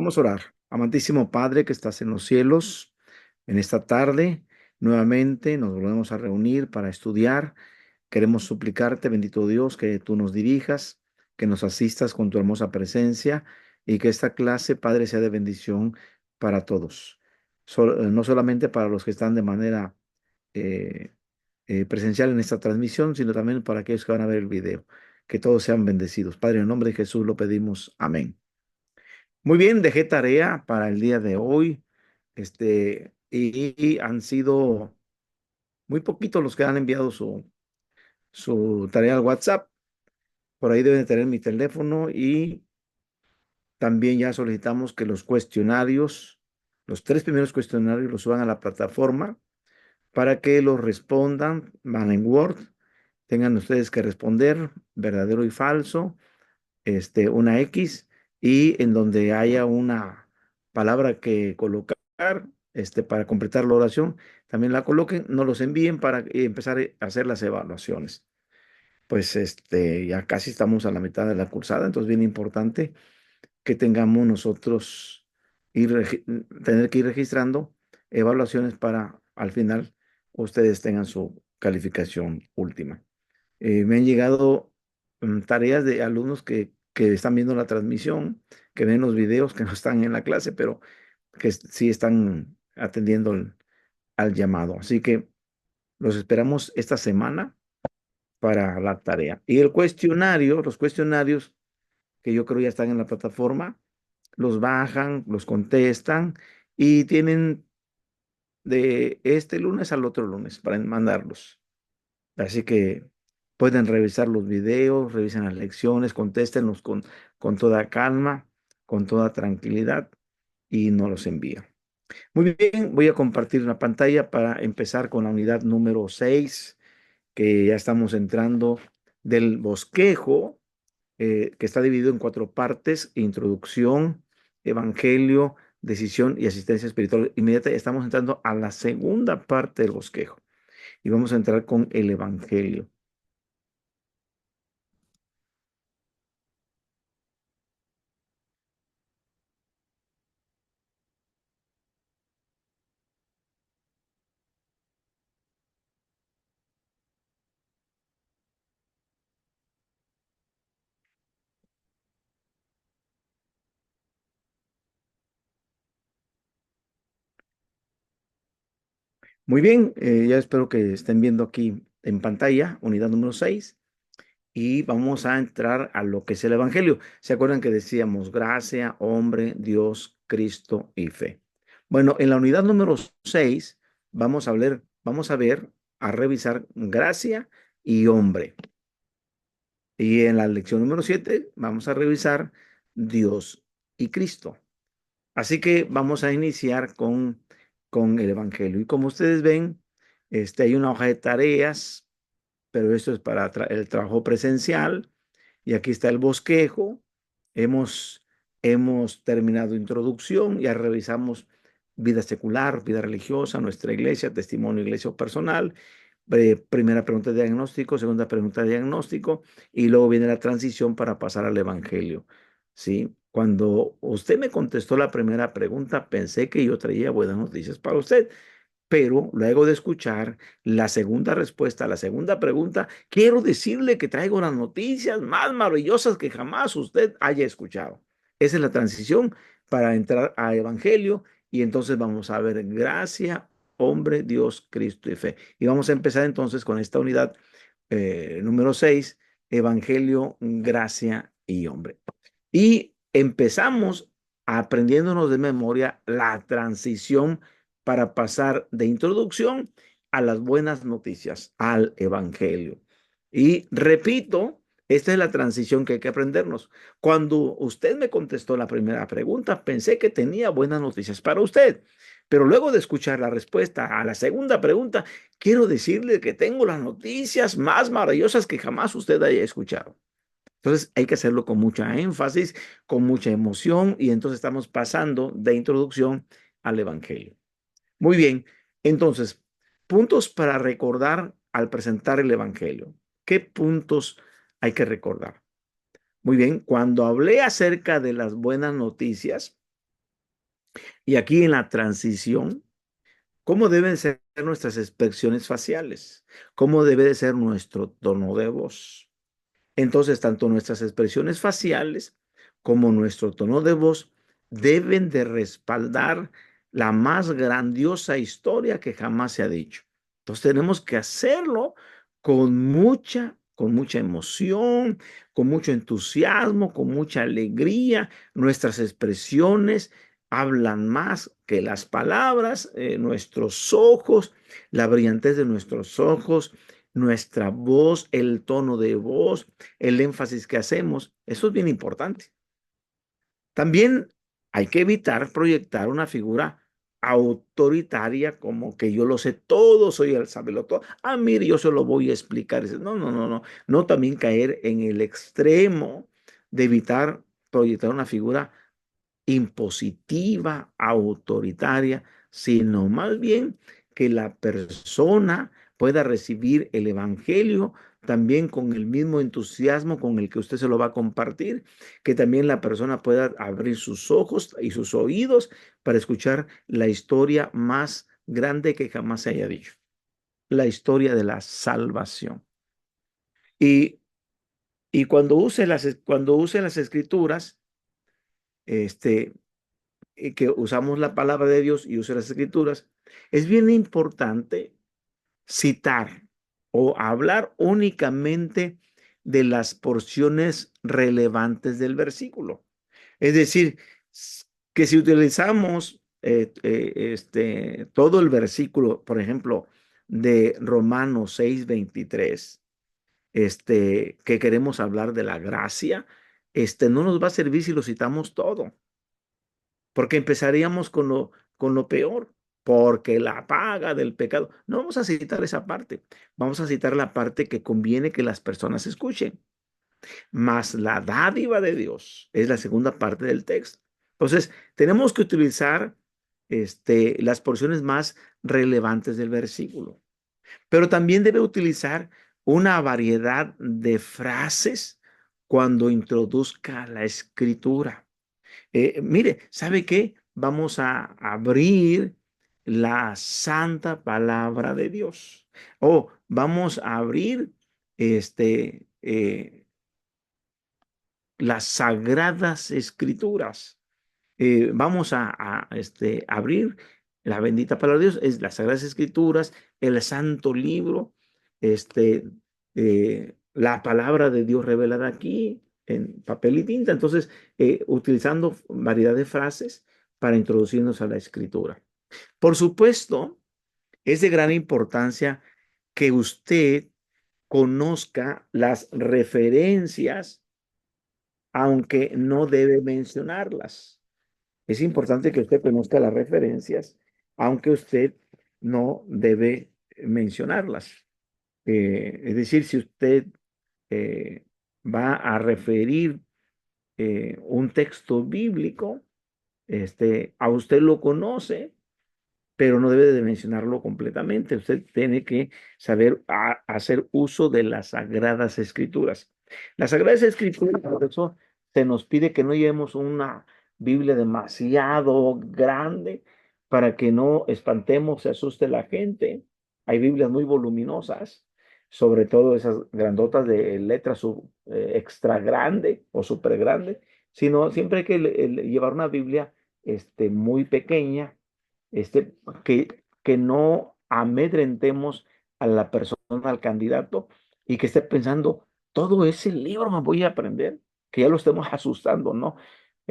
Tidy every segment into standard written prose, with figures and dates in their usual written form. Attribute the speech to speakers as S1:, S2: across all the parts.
S1: Vamos a orar. Amantísimo Padre que estás en los cielos, en esta tarde, nuevamente nos volvemos a reunir para estudiar. Queremos suplicarte, bendito Dios, que tú nos dirijas, que nos asistas con tu hermosa presencia y que esta clase, Padre, sea de bendición para todos. No solamente para los que están de manera eh, presencial en esta transmisión, sino también para aquellos que van a ver el video. Que todos sean bendecidos. Padre, en el nombre de Jesús lo pedimos. Amén. Muy bien, dejé tarea para el día de hoy. Y han sido muy poquitos los que han enviado su tarea al WhatsApp. Por ahí deben de tener mi teléfono y también ya solicitamos que los cuestionarios, los tres primeros cuestionarios los suban a la plataforma para que los respondan, van en Word, tengan ustedes que responder verdadero y falso, una X, y en donde haya una palabra que colocar, para completar la oración, también la coloquen, nos los envíen para empezar a hacer las evaluaciones. Pues ya casi estamos a la mitad de la cursada, entonces bien importante que tengamos nosotros tener que ir registrando evaluaciones para al final ustedes tengan su calificación última. Me han llegado tareas de alumnos que están viendo la transmisión, que ven los videos, que no están en la clase, pero que sí están atendiendo al llamado. Así que los esperamos esta semana para la tarea. Y los cuestionarios que yo creo ya están en la plataforma, los bajan, los contestan y tienen de este lunes al otro lunes para mandarlos. Así que pueden revisar los videos, revisen las lecciones, contéstenlos con toda calma, con toda tranquilidad y nos los envían. Muy bien, voy a compartir una pantalla para empezar con la unidad número 6, que ya estamos entrando del bosquejo, que está dividido en cuatro partes: introducción, evangelio, decisión y asistencia espiritual inmediata. Estamos entrando a la segunda parte del bosquejo y vamos a entrar con el evangelio. Muy bien, ya espero que estén viendo aquí en pantalla, unidad número 6, y vamos a entrar a lo que es el Evangelio. ¿Se acuerdan que decíamos gracia, hombre, Dios, Cristo y fe? Bueno, en la unidad número 6 vamos a revisar gracia y hombre. Y en la lección número 7 vamos a revisar Dios y Cristo. Así que vamos a iniciar con el Evangelio. Y como ustedes ven, hay una hoja de tareas, pero esto es para el trabajo presencial. Y aquí está el bosquejo. Hemos, hemos terminado introducción, ya revisamos vida secular, vida religiosa, nuestra iglesia, testimonio, iglesia o personal. Primera pregunta de diagnóstico, segunda pregunta de diagnóstico, y luego viene la transición para pasar al Evangelio. ¿Sí? Cuando usted me contestó la primera pregunta, pensé que yo traía buenas noticias para usted, pero luego de escuchar la segunda respuesta a la segunda pregunta, quiero decirle que traigo las noticias más maravillosas que jamás usted haya escuchado. Esa es la transición para entrar a Evangelio, y entonces vamos a ver gracia, hombre, Dios, Cristo y fe. Y vamos a empezar entonces con esta unidad número 6, Evangelio, gracia y hombre. Y empezamos aprendiéndonos de memoria la transición para pasar de introducción a las buenas noticias, al Evangelio. Y repito, esta es la transición que hay que aprendernos. Cuando usted me contestó la primera pregunta, pensé que tenía buenas noticias para usted. Pero luego de escuchar la respuesta a la segunda pregunta, quiero decirle que tengo las noticias más maravillosas que jamás usted haya escuchado. Entonces hay que hacerlo con mucha énfasis, con mucha emoción, y entonces estamos pasando de introducción al Evangelio. Muy bien, entonces, puntos para recordar al presentar el Evangelio. ¿Qué puntos hay que recordar? Muy bien, cuando hablé acerca de las buenas noticias, Y aquí en la transición, ¿cómo deben ser nuestras expresiones faciales? ¿Cómo debe de ser nuestro tono de voz? Entonces, tanto nuestras expresiones faciales como nuestro tono de voz deben de respaldar la más grandiosa historia que jamás se ha dicho. Entonces, tenemos que hacerlo con mucha emoción, con mucho entusiasmo, con mucha alegría. Nuestras expresiones hablan más que las palabras, nuestros ojos, la brillantez de nuestros ojos, nuestra voz, el tono de voz, el énfasis que hacemos. Eso es bien importante. También hay que evitar proyectar una figura autoritaria como que yo lo sé todo, soy el todo. Ah, mire, yo se lo voy a explicar. No, no, no, no. No también caer en el extremo de evitar proyectar una figura impositiva, autoritaria, sino más bien que la persona pueda recibir el evangelio también con el mismo entusiasmo con el que usted se lo va a compartir, que también la persona pueda abrir sus ojos y sus oídos para escuchar la historia más grande que jamás se haya dicho, la historia de la salvación. Y, y cuando use las escrituras, este, que usamos la palabra de Dios y use las escrituras, es bien importante citar o hablar únicamente de las porciones relevantes del versículo. Es decir, que si utilizamos todo el versículo, por ejemplo, de Romanos 6:23, que queremos hablar de la gracia, no nos va a servir si lo citamos todo, porque empezaríamos con lo peor, porque la paga del pecado. No vamos a citar esa parte, vamos a citar la parte que conviene que las personas escuchen. Mas la dádiva de Dios es la segunda parte del texto. Entonces, tenemos que utilizar las porciones más relevantes del versículo, pero también debe utilizar una variedad de frases cuando introduzca la escritura. Mire, ¿sabe qué? Vamos a abrir la santa palabra de Dios. O vamos a abrir este, eh, las sagradas escrituras. Vamos a abrir la bendita palabra de Dios, es las sagradas escrituras, el santo libro, este, la palabra de Dios revelada aquí en papel y tinta. Entonces, utilizando variedad de frases para introducirnos a la escritura. Por supuesto, es de gran importancia que usted conozca las referencias, aunque no debe mencionarlas. Es importante que usted conozca las referencias, aunque usted no debe mencionarlas. Es decir, si usted eh, va a referir un texto bíblico, a usted lo conoce, pero no debe de mencionarlo completamente. Usted tiene que saber hacer uso de las sagradas escrituras. Las sagradas escrituras, por eso se nos pide que no llevemos una Biblia demasiado grande para que no espantemos, se asuste la gente. Hay Biblias muy voluminosas, sobre todo esas grandotas de letra extra grande o super grande, sino siempre hay que llevar una Biblia muy pequeña, este, que no amedrentemos a la persona, al candidato, y que esté pensando, todo ese libro me voy a aprender, que ya lo estemos asustando, ¿no?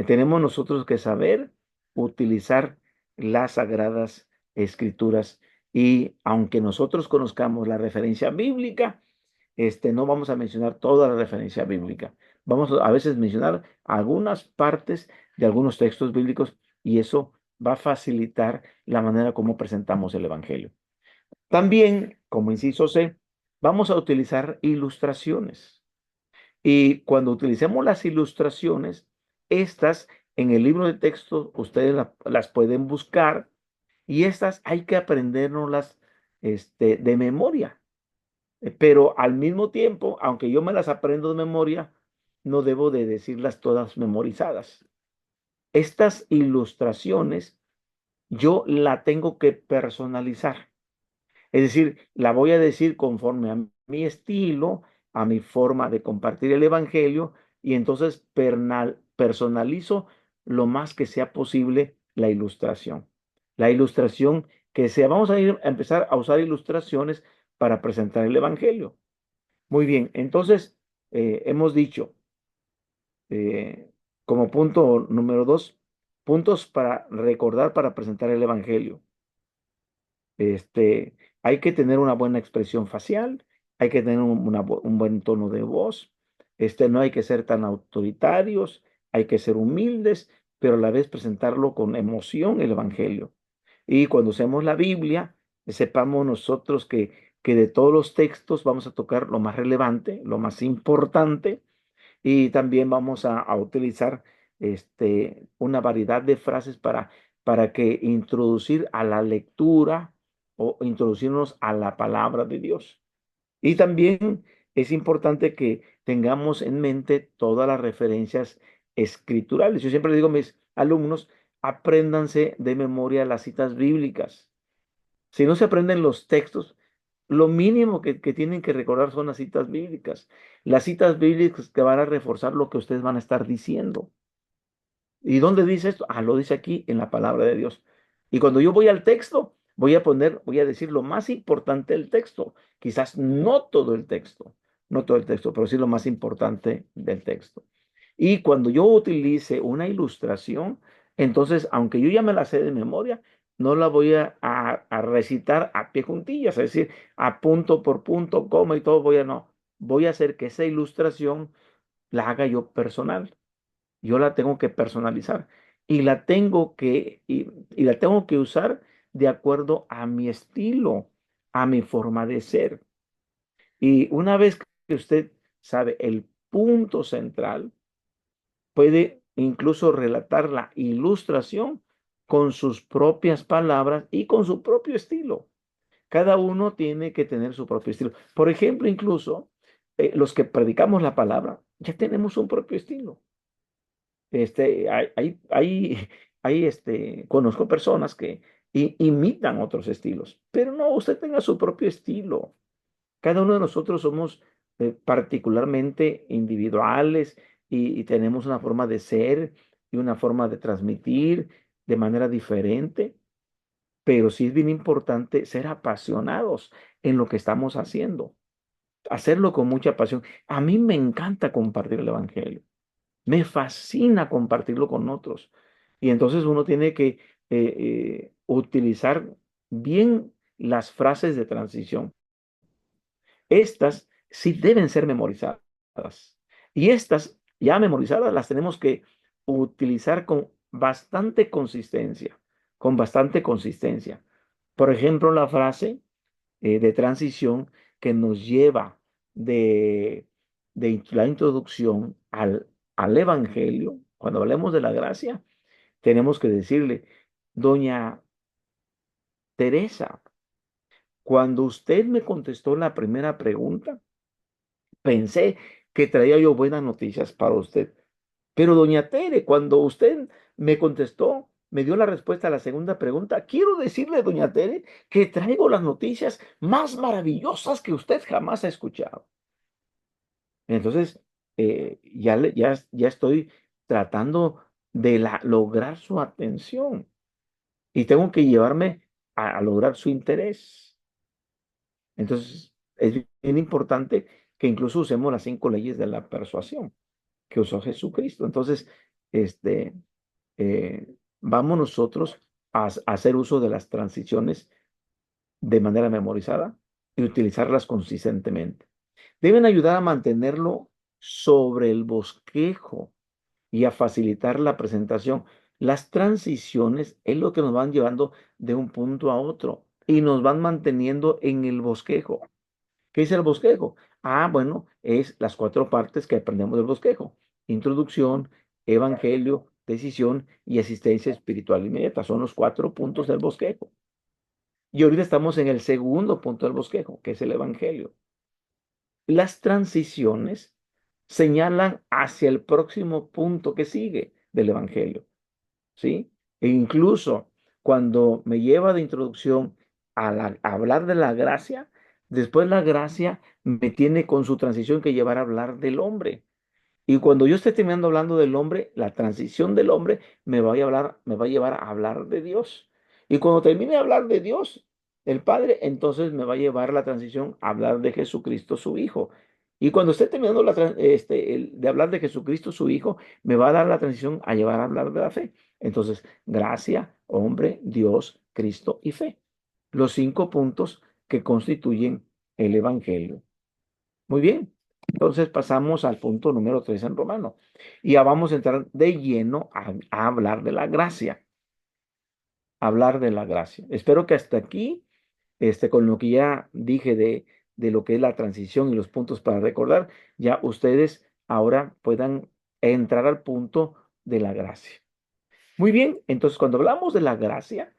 S1: Tenemos nosotros que saber utilizar las sagradas escrituras, y aunque nosotros conozcamos la referencia bíblica, no vamos a mencionar toda la referencia bíblica. Vamos a veces mencionar algunas partes de algunos textos bíblicos, y eso va a facilitar la manera como presentamos el Evangelio. También, como inciso C, vamos a utilizar ilustraciones. Y cuando utilicemos las ilustraciones, estas en el libro de texto ustedes las pueden buscar, y estas hay que aprendérnoslas de memoria. Pero al mismo tiempo, aunque yo me las aprendo de memoria, no debo de decirlas todas memorizadas. Estas ilustraciones yo la tengo que personalizar. Es decir, la voy a decir conforme a mi estilo, a mi forma de compartir el evangelio, y entonces personalizo lo más que sea posible la ilustración. La ilustración que sea, vamos a empezar a usar ilustraciones para presentar el evangelio. Muy bien, entonces hemos dicho como punto número dos, puntos para recordar para presentar el evangelio. Hay que tener una buena expresión facial, hay que tener un buen tono de voz, no hay que ser tan autoritarios, hay que ser humildes, pero a la vez presentarlo con emoción el Evangelio. Y cuando usemos la Biblia, sepamos nosotros que de todos los textos vamos a tocar lo más relevante, lo más importante, y también vamos a utilizar una variedad de frases para que introducir a la lectura o introducirnos a la palabra de Dios. Y también es importante que tengamos en mente todas las referencias escriturales. Yo siempre le digo a mis alumnos, apréndanse de memoria las citas bíblicas. Si no se aprenden los textos, lo mínimo que tienen que recordar son las citas bíblicas. Las citas bíblicas que van a reforzar lo que ustedes van a estar diciendo. ¿Y dónde dice esto? Ah, lo dice aquí en la palabra de Dios. Y cuando yo voy al texto, voy a decir lo más importante del texto. Quizás no todo el texto, no todo el texto, pero sí lo más importante del texto. Y cuando yo utilice una ilustración, entonces, aunque yo ya me la sé de memoria, no la voy a recitar a pie juntillas, es decir, a punto por punto, coma y todo, no. Voy a hacer que esa ilustración la haga yo personal. Yo la tengo que personalizar y la tengo que usar de acuerdo a mi estilo, a mi forma de ser. Y una vez que usted sabe el punto central, puede incluso relatar la ilustración con sus propias palabras y con su propio estilo. Cada uno tiene que tener su propio estilo. Por ejemplo, incluso los que predicamos la palabra, ya tenemos un propio estilo. Conozco personas que imitan otros estilos, pero no, usted tenga su propio estilo. Cada uno de nosotros somos particularmente individuales y tenemos una forma de ser y una forma de transmitir de manera diferente, pero sí es bien importante ser apasionados en lo que estamos haciendo, hacerlo con mucha pasión. A mí me encanta compartir el evangelio. Me fascina compartirlo con otros. Y entonces uno tiene que utilizar bien las frases de transición. Estas sí deben ser memorizadas. Y estas ya memorizadas las tenemos que utilizar con bastante consistencia. Por ejemplo, la frase de transición que nos lleva de, de la introducción al Evangelio, cuando hablemos de la gracia, tenemos que decirle, doña Teresa, cuando usted me contestó la primera pregunta, pensé que traía yo buenas noticias para usted. Pero doña Tere, cuando usted me contestó, me dio la respuesta a la segunda pregunta, quiero decirle, doña Tere, que traigo las noticias más maravillosas que usted jamás ha escuchado. Entonces, ya estoy tratando de lograr su atención y tengo que llevarme a lograr su interés. Entonces, es bien importante que incluso usemos las 5 leyes de la persuasión que usó Jesucristo. Entonces, este, vamos nosotros a hacer uso de las transiciones de manera memorizada y utilizarlas consistentemente. Deben ayudar a mantenerlo sobre el bosquejo y a facilitar la presentación. Las transiciones es lo que nos van llevando de un punto a otro y nos van manteniendo en el bosquejo. ¿Qué es el bosquejo? Ah, bueno, es las 4 partes que aprendemos del bosquejo. Introducción, evangelio, decisión y asistencia espiritual inmediata. Son los 4 puntos del bosquejo. Y ahorita estamos en el segundo punto del bosquejo, que es el evangelio. Las transiciones señalan hacia el próximo punto que sigue del evangelio. ¿sí? E incluso cuando me lleva de introducción a hablar de la gracia, después la gracia me tiene con su transición que llevar a hablar del hombre. Y cuando yo esté terminando hablando del hombre, la transición del hombre me va a llevar a hablar de Dios. Y cuando termine de hablar de Dios, el Padre, entonces me va a llevar la transición a hablar de Jesucristo, su Hijo. Y cuando esté terminando de hablar de Jesucristo, su Hijo, me va a dar la transición a llevar a hablar de la fe. Entonces, gracia, hombre, Dios, Cristo y fe. Los 5 puntos que constituyen el Evangelio. Muy bien. Entonces pasamos al punto número 3 en Romano. Y ya vamos a entrar de lleno a hablar de la gracia. Hablar de la gracia. Espero que hasta aquí, con lo que ya dije de lo que es la transición y los puntos para recordar, ya ustedes ahora puedan entrar al punto de la gracia. Muy bien, entonces cuando hablamos de la gracia,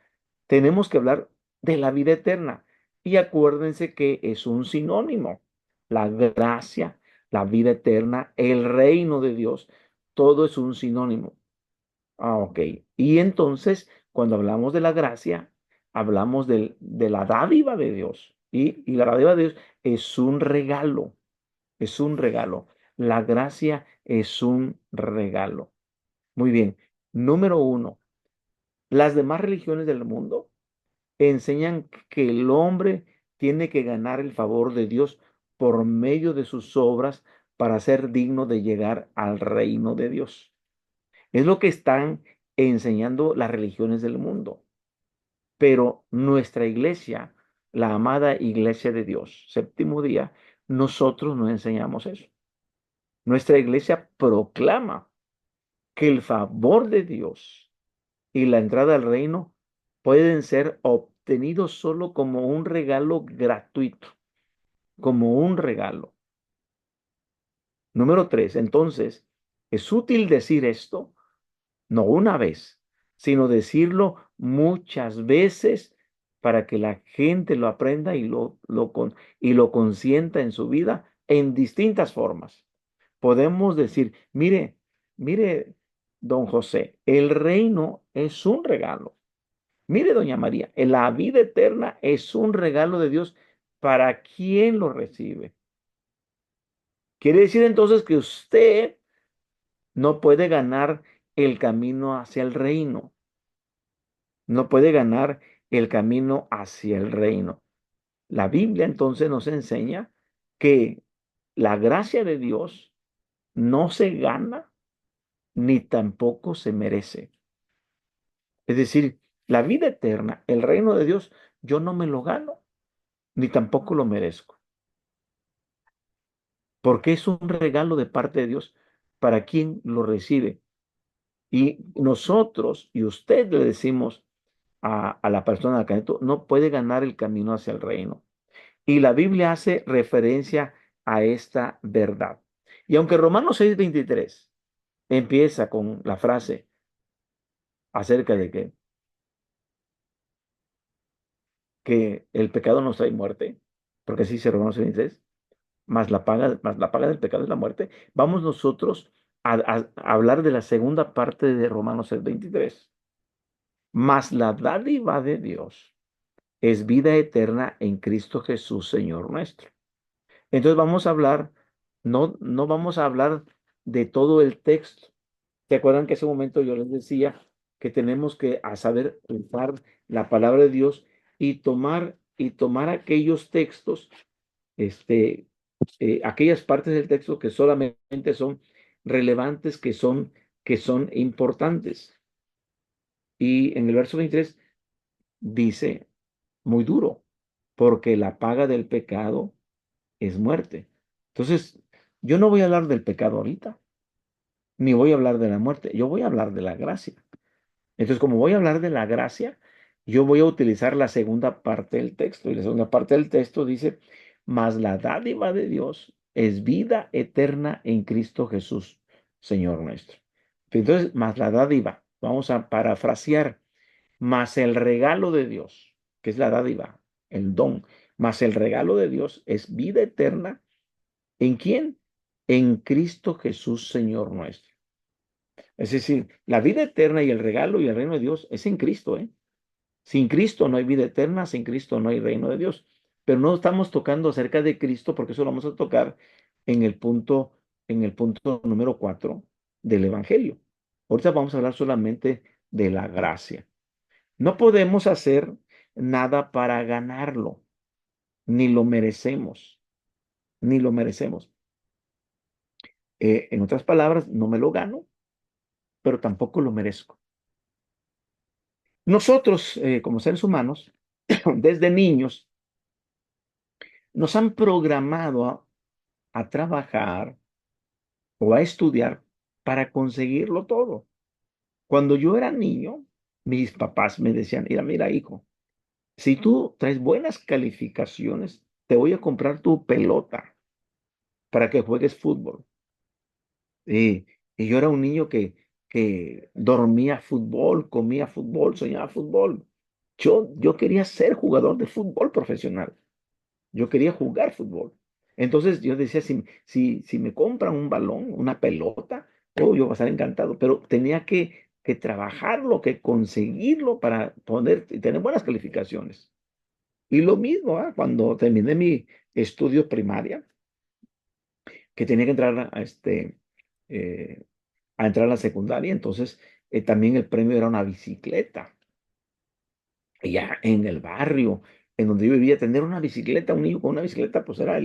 S1: tenemos que hablar de la vida eterna. Y acuérdense que es un sinónimo. La gracia, la vida eterna, el reino de Dios, todo es un sinónimo. Ok. Y entonces, cuando hablamos de la gracia, hablamos de la dádiva de Dios. Y la dádiva de Dios es un regalo, es un regalo. La gracia es un regalo. Muy bien. Número uno, las demás religiones del mundo enseñan que el hombre tiene que ganar el favor de Dios por medio de sus obras para ser digno de llegar al reino de Dios. Es lo que están enseñando las religiones del mundo. Pero nuestra iglesia, la amada iglesia de Dios, séptimo día, nosotros no enseñamos eso. Nuestra iglesia proclama que el favor de Dios y la entrada al reino pueden ser obtenidos solo como un regalo gratuito, como un regalo. Número 3, entonces, es útil decir esto, no una vez, sino decirlo muchas veces para que la gente lo aprenda y lo consienta en su vida en distintas formas. Podemos decir, mire, don José, el reino es un regalo. Mire, doña María, la vida eterna es un regalo de Dios para quien lo recibe. Quiere decir entonces que usted no puede ganar el camino hacia el reino. No puede ganar el camino hacia el reino. La Biblia entonces nos enseña que la gracia de Dios no se gana ni tampoco se merece. Es decir, la vida eterna, el reino de Dios, yo no me lo gano ni tampoco lo merezco. Porque es un regalo de parte de Dios para quien lo recibe. Y nosotros y usted le decimos a la persona que no puede ganar el camino hacia el reino. Y la Biblia hace referencia a esta verdad. Y aunque Romanos 6:23 empieza con la frase acerca de que el pecado nos trae muerte, porque así dice Romanos 6:23, más la paga del pecado es la muerte, vamos nosotros a hablar de la segunda parte de Romanos 6:23. Mas la dádiva de Dios es vida eterna en Cristo Jesús, Señor nuestro. Entonces vamos a hablar, no vamos a hablar de todo el texto. ¿Se acuerdan que ese momento yo les decía que tenemos que a saber usar la palabra de Dios y tomar aquellos textos, aquellas partes del texto que solamente son relevantes, que son importantes? Y en el verso 23 dice, muy duro, porque la paga del pecado es muerte. Entonces, yo no voy a hablar del pecado ahorita, ni voy a hablar de la muerte, yo voy a hablar de la gracia. Entonces, como voy a hablar de la gracia, yo voy a utilizar la segunda parte del texto. Y la segunda parte del texto dice, mas la dádiva de Dios es vida eterna en Cristo Jesús, Señor nuestro. Entonces, más la dádiva, vamos a parafrasear, más el regalo de Dios, que es la dádiva, el don, más el regalo de Dios es vida eterna. ¿En quién? En Cristo Jesús, Señor nuestro. Es decir, la vida eterna y el regalo y el reino de Dios es en Cristo, ¿eh? Sin Cristo no hay vida eterna, sin Cristo no hay reino de Dios. Pero no estamos tocando acerca de Cristo porque eso lo vamos a tocar en el punto, en el punto número 4 del Evangelio. Ahorita vamos a hablar solamente de la gracia. No podemos hacer nada para ganarlo, ni lo merecemos, ni lo merecemos. En otras palabras, no me lo gano, pero tampoco lo merezco. Nosotros, como seres humanos, desde niños, nos han programado a trabajar o a estudiar para conseguirlo todo. Cuando yo era niño, mis papás me decían, mira, mira, hijo, si tú traes buenas calificaciones, te voy a comprar tu pelota para que juegues fútbol. Y, y yo era un niño que dormía fútbol, comía fútbol, soñaba fútbol. Yo quería ser jugador de fútbol profesional. Yo quería jugar fútbol. Entonces yo decía, si me compran un balón, una pelota, oh, yo voy a estar encantado, pero tenía que trabajarlo, que conseguirlo para poder tener buenas calificaciones. Y lo mismo, cuando terminé mi estudio primaria, que tenía que entrar eh, a entrar a la secundaria, entonces también el premio era una bicicleta. Y ya en el barrio, en donde yo vivía, tener una bicicleta, un niño con una bicicleta, pues era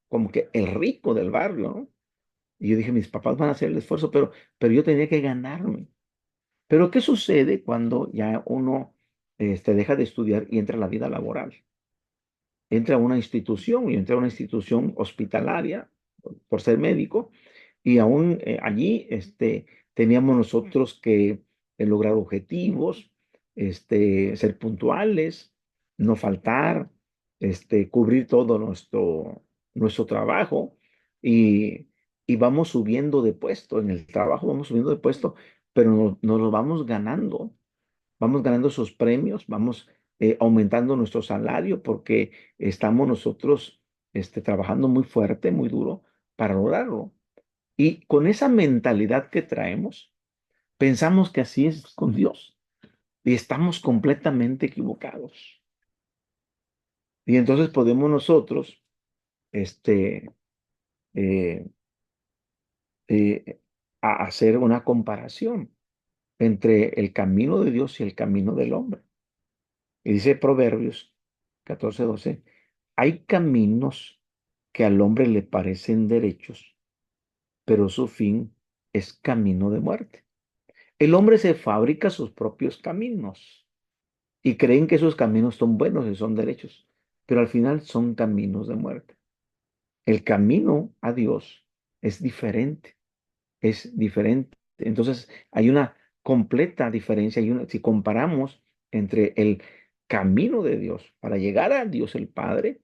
S1: como que el rico del barrio, ¿no? Y yo dije, mis papás van a hacer el esfuerzo, pero yo tenía que ganarme. Pero ¿qué sucede cuando ya uno deja de estudiar y entra a la vida laboral? Entra a una institución y entra a una institución hospitalaria por ser médico y aún allí teníamos nosotros que lograr objetivos, ser puntuales, no faltar, cubrir todo nuestro trabajo y, y vamos subiendo de puesto. En el trabajo vamos subiendo de puesto, pero nos lo vamos ganando esos premios, vamos aumentando nuestro salario porque estamos nosotros trabajando muy fuerte, muy duro para lograrlo. Y con esa mentalidad que traemos, pensamos que así es con Dios y estamos completamente equivocados. Y entonces podemos nosotros, este, eh, eh, hacer una comparación entre el camino de Dios y el camino del hombre. Y dice Proverbios 14:12, hay caminos que al hombre le parecen derechos, pero su fin es camino de muerte. El hombre se fabrica sus propios caminos y creen que esos caminos son buenos y son derechos, pero al final son caminos de muerte. El camino a Dios es diferente, es diferente. Entonces hay una completa diferencia. Si comparamos entre el camino de Dios para llegar a Dios el Padre,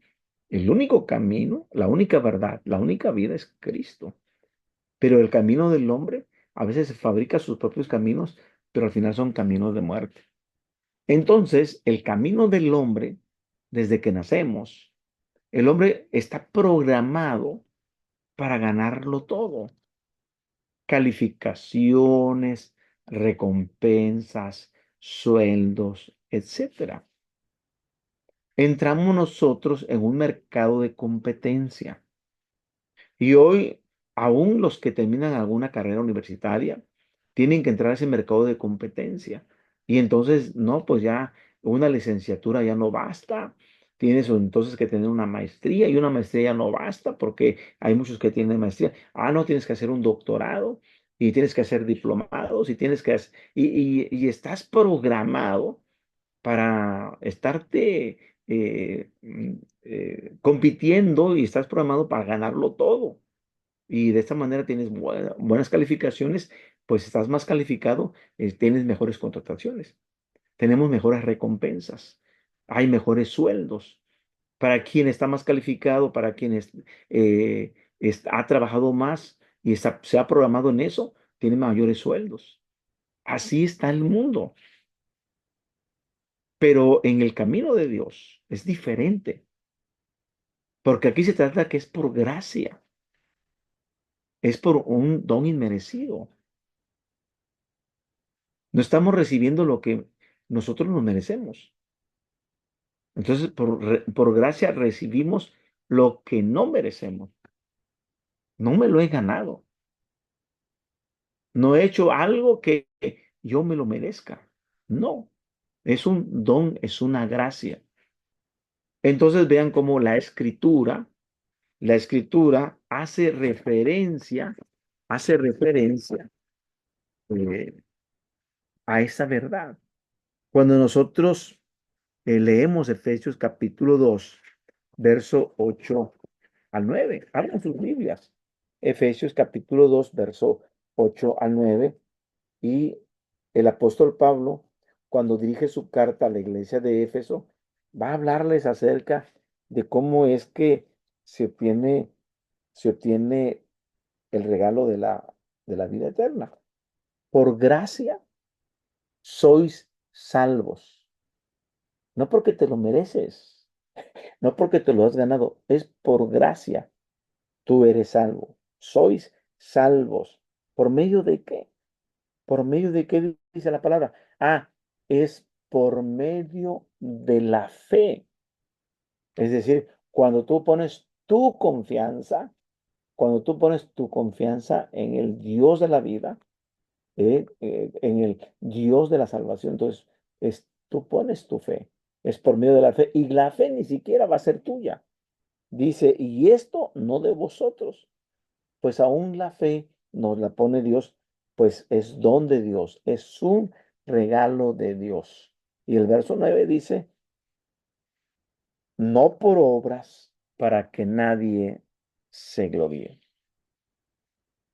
S1: el único camino, la única verdad, la única vida es Cristo. Pero el camino del hombre a veces se fabrica sus propios caminos, pero al final son caminos de muerte. Entonces, el camino del hombre, desde que nacemos, el hombre está programado para ganarlo todo. Calificaciones, recompensas, sueldos, etcétera. Entramos nosotros en un mercado de competencia. Y hoy, aún los que terminan alguna carrera universitaria tienen que entrar a ese mercado de competencia. Y entonces, no, pues ya una licenciatura ya no basta. Tienes entonces que tener una maestría y una maestría ya no basta porque hay muchos que tienen maestría. No, tienes que hacer un doctorado y tienes que hacer diplomados y tienes que hacer, y estás programado para estarte compitiendo y estás programado para ganarlo todo. Y de esta manera tienes buenas calificaciones, pues estás más calificado, tienes mejores contrataciones, tenemos mejores recompensas, hay mejores sueldos. Para quien está más calificado, para quien ha trabajado más y se ha programado en eso, tiene mayores sueldos. Así está el mundo. Pero en el camino de Dios es diferente, porque aquí se trata que es por gracia, es por un don inmerecido. No estamos recibiendo lo que nosotros nos merecemos. Entonces, por gracia recibimos lo que no merecemos. No me lo he ganado. No he hecho algo que yo me lo merezca. No, es un don, es una gracia. Entonces vean cómo la escritura hace referencia eh, a esa verdad. Cuando nosotros leemos Efesios capítulo 2 verso 8 al 9, abran sus Biblias. Efesios capítulo 2 verso 8 al 9. Y el apóstol Pablo, cuando dirige su carta a la iglesia de Éfeso, va a hablarles acerca de cómo es que se obtiene el regalo de la vida eterna. Por gracia sois salvos, no porque te lo mereces, no porque te lo has ganado, es por gracia. Tú eres salvo, sois salvos. ¿Por medio de qué? ¿Por medio de qué dice la palabra? Ah, es por medio de la fe. Es decir, cuando tú pones tu confianza en el Dios de la vida, en el Dios de la salvación, entonces tú pones tu fe. Es por medio de la fe. Y la fe ni siquiera va a ser tuya. Dice, y esto no de vosotros, pues aún la fe nos la pone Dios, pues es don de Dios, es un regalo de Dios. Y el verso 9 dice, no por obras para que nadie se gloríe.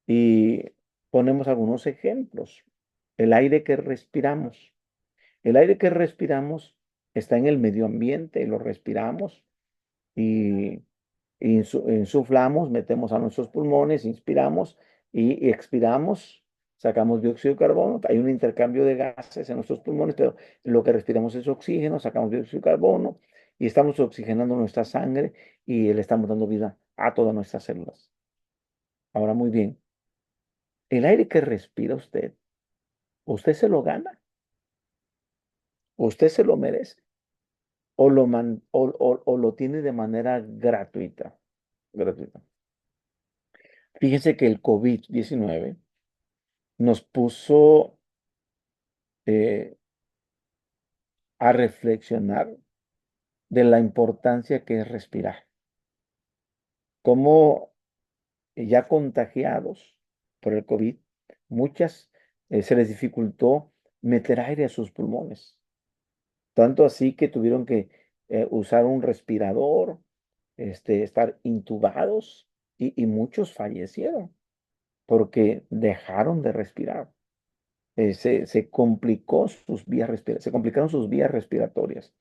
S1: Y ponemos algunos ejemplos. El aire que respiramos. El aire que respiramos está en el medio ambiente y lo respiramos y insuflamos, metemos a nuestros pulmones, inspiramos y expiramos, sacamos dióxido de carbono. Hay un intercambio de gases en nuestros pulmones, pero lo que respiramos es oxígeno, sacamos dióxido de carbono y estamos oxigenando nuestra sangre y le estamos dando vida a todas nuestras células. Ahora, muy bien, el aire que respira usted se lo gana, usted se lo merece o lo tiene de manera gratuita. Gratuita. Fíjense que el COVID-19 nos puso eh, a reflexionar de la importancia que es respirar. Como ya contagiados por el COVID, muchas se les dificultó meter aire a sus pulmones. Tanto así que tuvieron que usar un respirador, estar intubados y muchos fallecieron porque dejaron de respirar. Se complicaron sus vías respiratorias.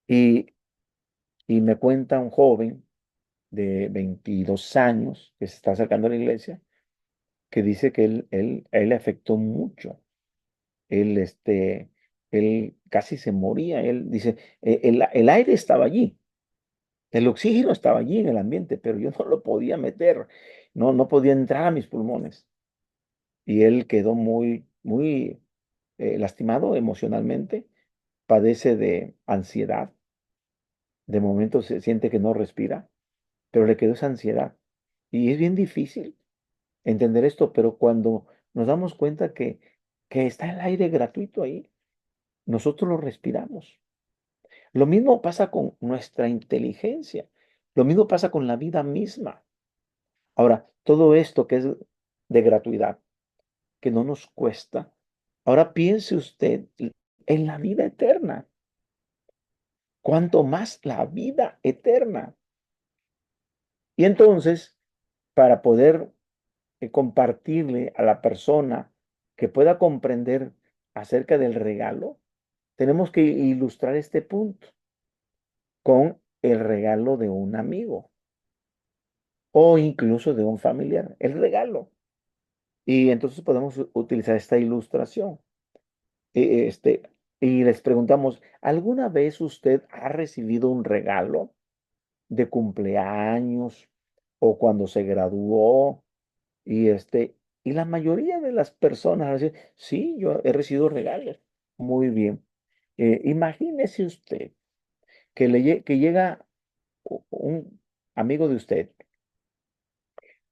S1: Y, y me cuenta un joven de 22 años que se está acercando a la iglesia, que dice que a él le afectó mucho. Él casi se moría. Él dice, el aire estaba allí, el oxígeno estaba allí en el ambiente, pero yo no lo podía meter, no podía entrar a mis pulmones. Y él quedó muy, muy lastimado emocionalmente, padece de ansiedad, de momento se siente que no respira, pero le quedó esa ansiedad. Y es bien difícil entender esto, pero cuando nos damos cuenta que está el aire gratuito ahí, nosotros lo respiramos. Lo mismo pasa con nuestra inteligencia, lo mismo pasa con la vida misma. Ahora, todo esto que es de gratuidad, que no nos cuesta, ahora piense usted en la vida eterna, cuanto más la vida eterna. Y entonces, para poder compartirle a la persona que pueda comprender acerca del regalo, tenemos que ilustrar este punto con el regalo de un amigo o incluso de un familiar, el regalo. Y entonces podemos utilizar esta ilustración. E- Este, y les preguntamos, ¿alguna vez usted ha recibido un regalo de cumpleaños o cuando se graduó? Y Y la mayoría de las personas van a decir, sí, yo he recibido regalos. Muy bien. Imagínese usted que llega un amigo de usted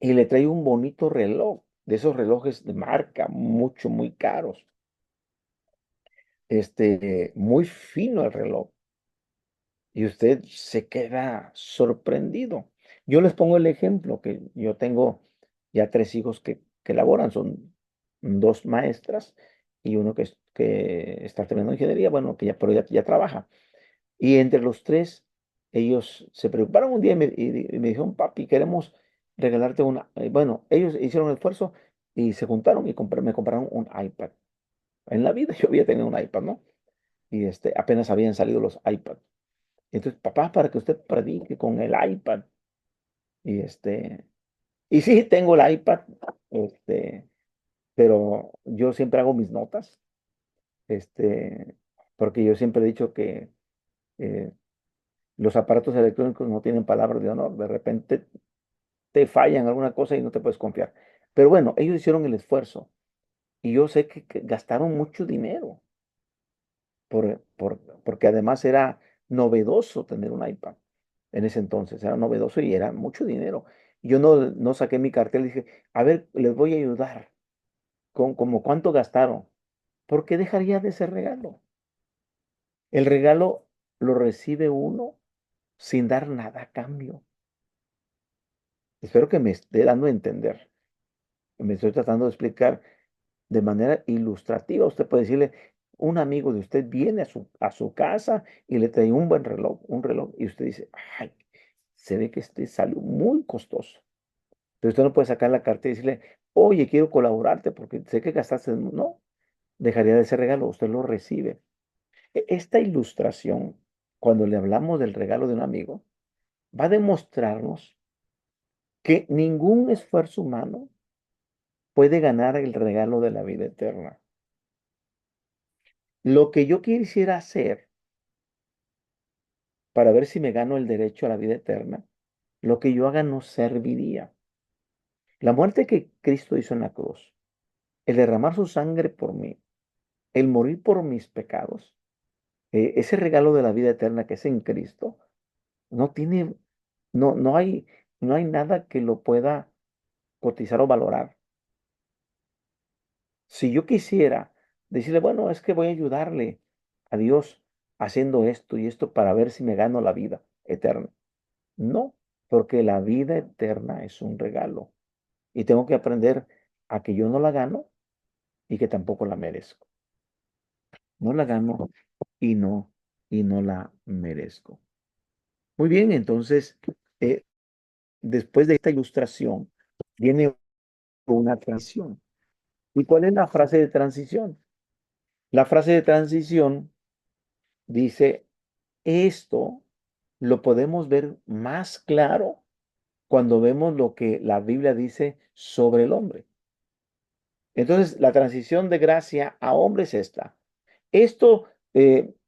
S1: y le trae un bonito reloj, de esos relojes de marca, mucho, muy caros, muy fino el reloj, y usted se queda sorprendido. Yo les pongo el ejemplo que yo tengo ya 3 hijos que laboran, son 2 maestras y uno que está terminando ingeniería, bueno, que ya pero ya trabaja. Y entre los 3 ellos se preocuparon un día y me dijeron: "Papi, queremos regalarte una", bueno, ellos hicieron el esfuerzo y se juntaron y me compraron un iPad. En la vida yo había tenido un iPad, ¿no? Y, apenas habían salido los iPad. Entonces: "Papá, para que usted predique con el iPad". Y, y sí, tengo el iPad, este, pero yo siempre hago mis notas, este, porque yo siempre he dicho que, eh, los aparatos electrónicos no tienen palabras de honor. De repente te fallan alguna cosa y no te puedes confiar. Pero bueno, ellos hicieron el esfuerzo y yo sé que gastaron mucho dinero porque además era novedoso tener un iPad en ese entonces, era novedoso y era mucho dinero. Yo no saqué mi cartera y dije, a ver, les voy a ayudar con como cuánto gastaron. ¿Por qué dejaría de ser regalo? El regalo lo recibe uno sin dar nada a cambio. Espero que me esté dando a entender. Me estoy tratando de explicar de manera ilustrativa. Usted puede decirle, un amigo de usted viene a su casa y le trae un reloj, y usted dice, ay, se ve que este salió muy costoso. Pero usted no puede sacar la carta y decirle, oye, quiero colaborarte porque sé que gastaste. No, dejaría de ser regalo, usted lo recibe. Esta ilustración, cuando le hablamos del regalo de un amigo, va a demostrarnos que ningún esfuerzo humano puede ganar el regalo de la vida eterna. Lo que yo quisiera hacer para ver si me gano el derecho a la vida eterna, lo que yo haga no serviría. La muerte que Cristo hizo en la cruz, el derramar su sangre por mí, el morir por mis pecados, ese regalo de la vida eterna que es en Cristo, no tiene, no hay, no hay nada que lo pueda cotizar o valorar. Si yo quisiera decirle, bueno, es que voy a ayudarle a Dios haciendo esto y esto para ver si me gano la vida eterna. No, porque la vida eterna es un regalo y tengo que aprender a que yo no la gano y que tampoco la merezco. No la gano y no la merezco. Muy bien, entonces, eh, después de esta ilustración, viene una transición. ¿Y cuál es la frase de transición? La frase de transición dice, esto lo podemos ver más claro cuando vemos lo que la Biblia dice sobre el hombre. Entonces, la transición de gracia a hombre es esta. Esto,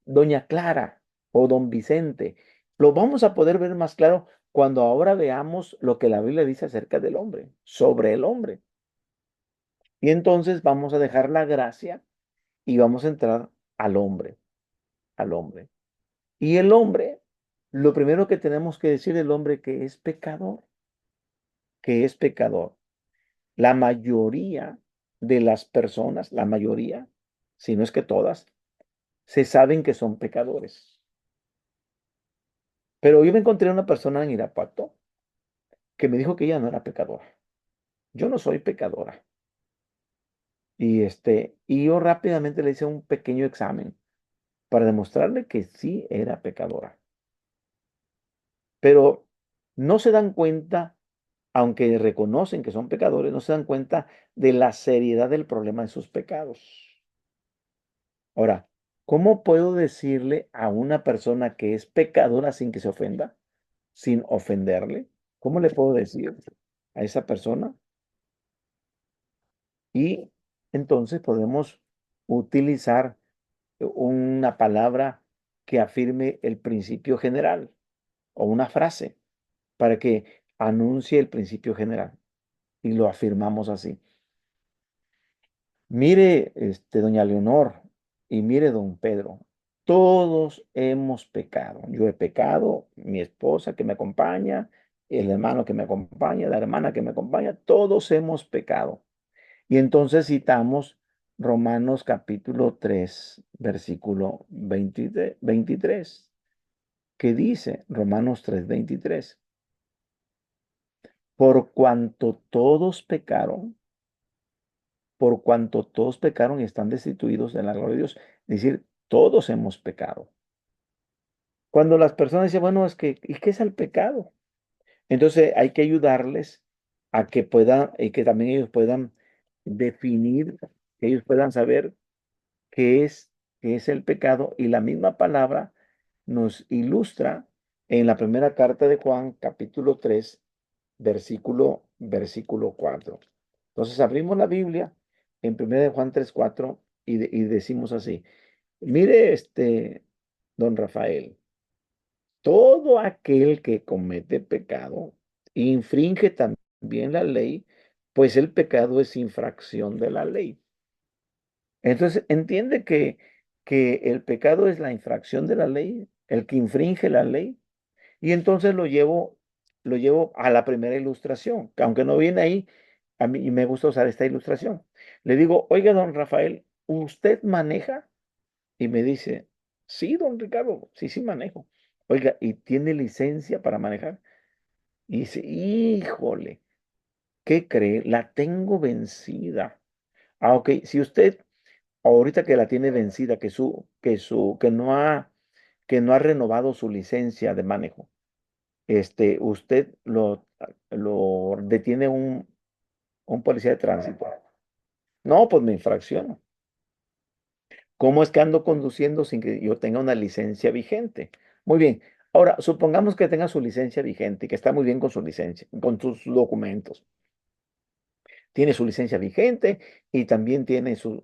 S1: doña Clara o don Vicente, lo vamos a poder ver más claro cuando ahora veamos lo que la Biblia dice acerca del hombre, sobre el hombre. Y entonces vamos a dejar la gracia y vamos a entrar al hombre, al hombre. Y el hombre, lo primero que tenemos que decir del hombre que es pecador, que es pecador. La mayoría de las personas, la mayoría, si no es que todas, se saben que son pecadores. Pero yo me encontré una persona en Irapuato que me dijo que ella no era pecadora. Yo no soy pecadora. Y yo rápidamente le hice un pequeño examen para demostrarle que sí era pecadora. Pero no se dan cuenta, aunque reconocen que son pecadores, no se dan cuenta de la seriedad del problema de sus pecados. Ahora, ¿cómo puedo decirle a una persona que es pecadora sin que se ofenda? Sin ofenderle. ¿Cómo le puedo decir a esa persona? Y entonces podemos utilizar una palabra que afirme el principio general o una frase para que anuncie el principio general y lo afirmamos así. Mire, doña Leonor, y mire, don Pedro, todos hemos pecado. Yo he pecado, mi esposa que me acompaña, el hermano que me acompaña, la hermana que me acompaña, todos hemos pecado. Y entonces citamos Romanos capítulo 3 versículo 23, que dice, Romanos 3:23, por cuanto todos pecaron, por cuanto todos pecaron y están destituidos de la gloria de Dios. Es decir, todos hemos pecado. Cuando las personas dicen, bueno, es que, ¿y qué es el pecado? Entonces hay que ayudarles a que puedan, y que también ellos puedan definir, que ellos puedan saber qué es el pecado. Y la misma palabra nos ilustra en la primera carta de Juan, capítulo 3 versículo 4. Entonces abrimos la Biblia en 1 de Juan 3:4 y decimos así, mire don Rafael, todo aquel que comete pecado infringe también la ley, pues el pecado es infracción de la ley. Entonces entiende que el pecado es la infracción de la ley, el que infringe la ley. Y entonces lo llevo a la primera ilustración, que aunque no viene ahí, a mí me gusta usar esta ilustración. Le digo, oiga, don Rafael, ¿usted maneja? Y me dice, sí, don Ricardo, sí, sí manejo. Oiga, ¿y tiene licencia para manejar? Y dice, híjole, ¿qué cree? La tengo vencida. Ah, ok, si usted ahorita que la tiene vencida, que no ha renovado su licencia de manejo, usted lo detiene un policía de tránsito. No, pues me infracciono. ¿Cómo es que ando conduciendo sin que yo tenga una licencia vigente? Muy bien. Ahora, supongamos que tenga su licencia vigente y que está muy bien con su licencia, con sus documentos. Tiene su licencia vigente y también tiene su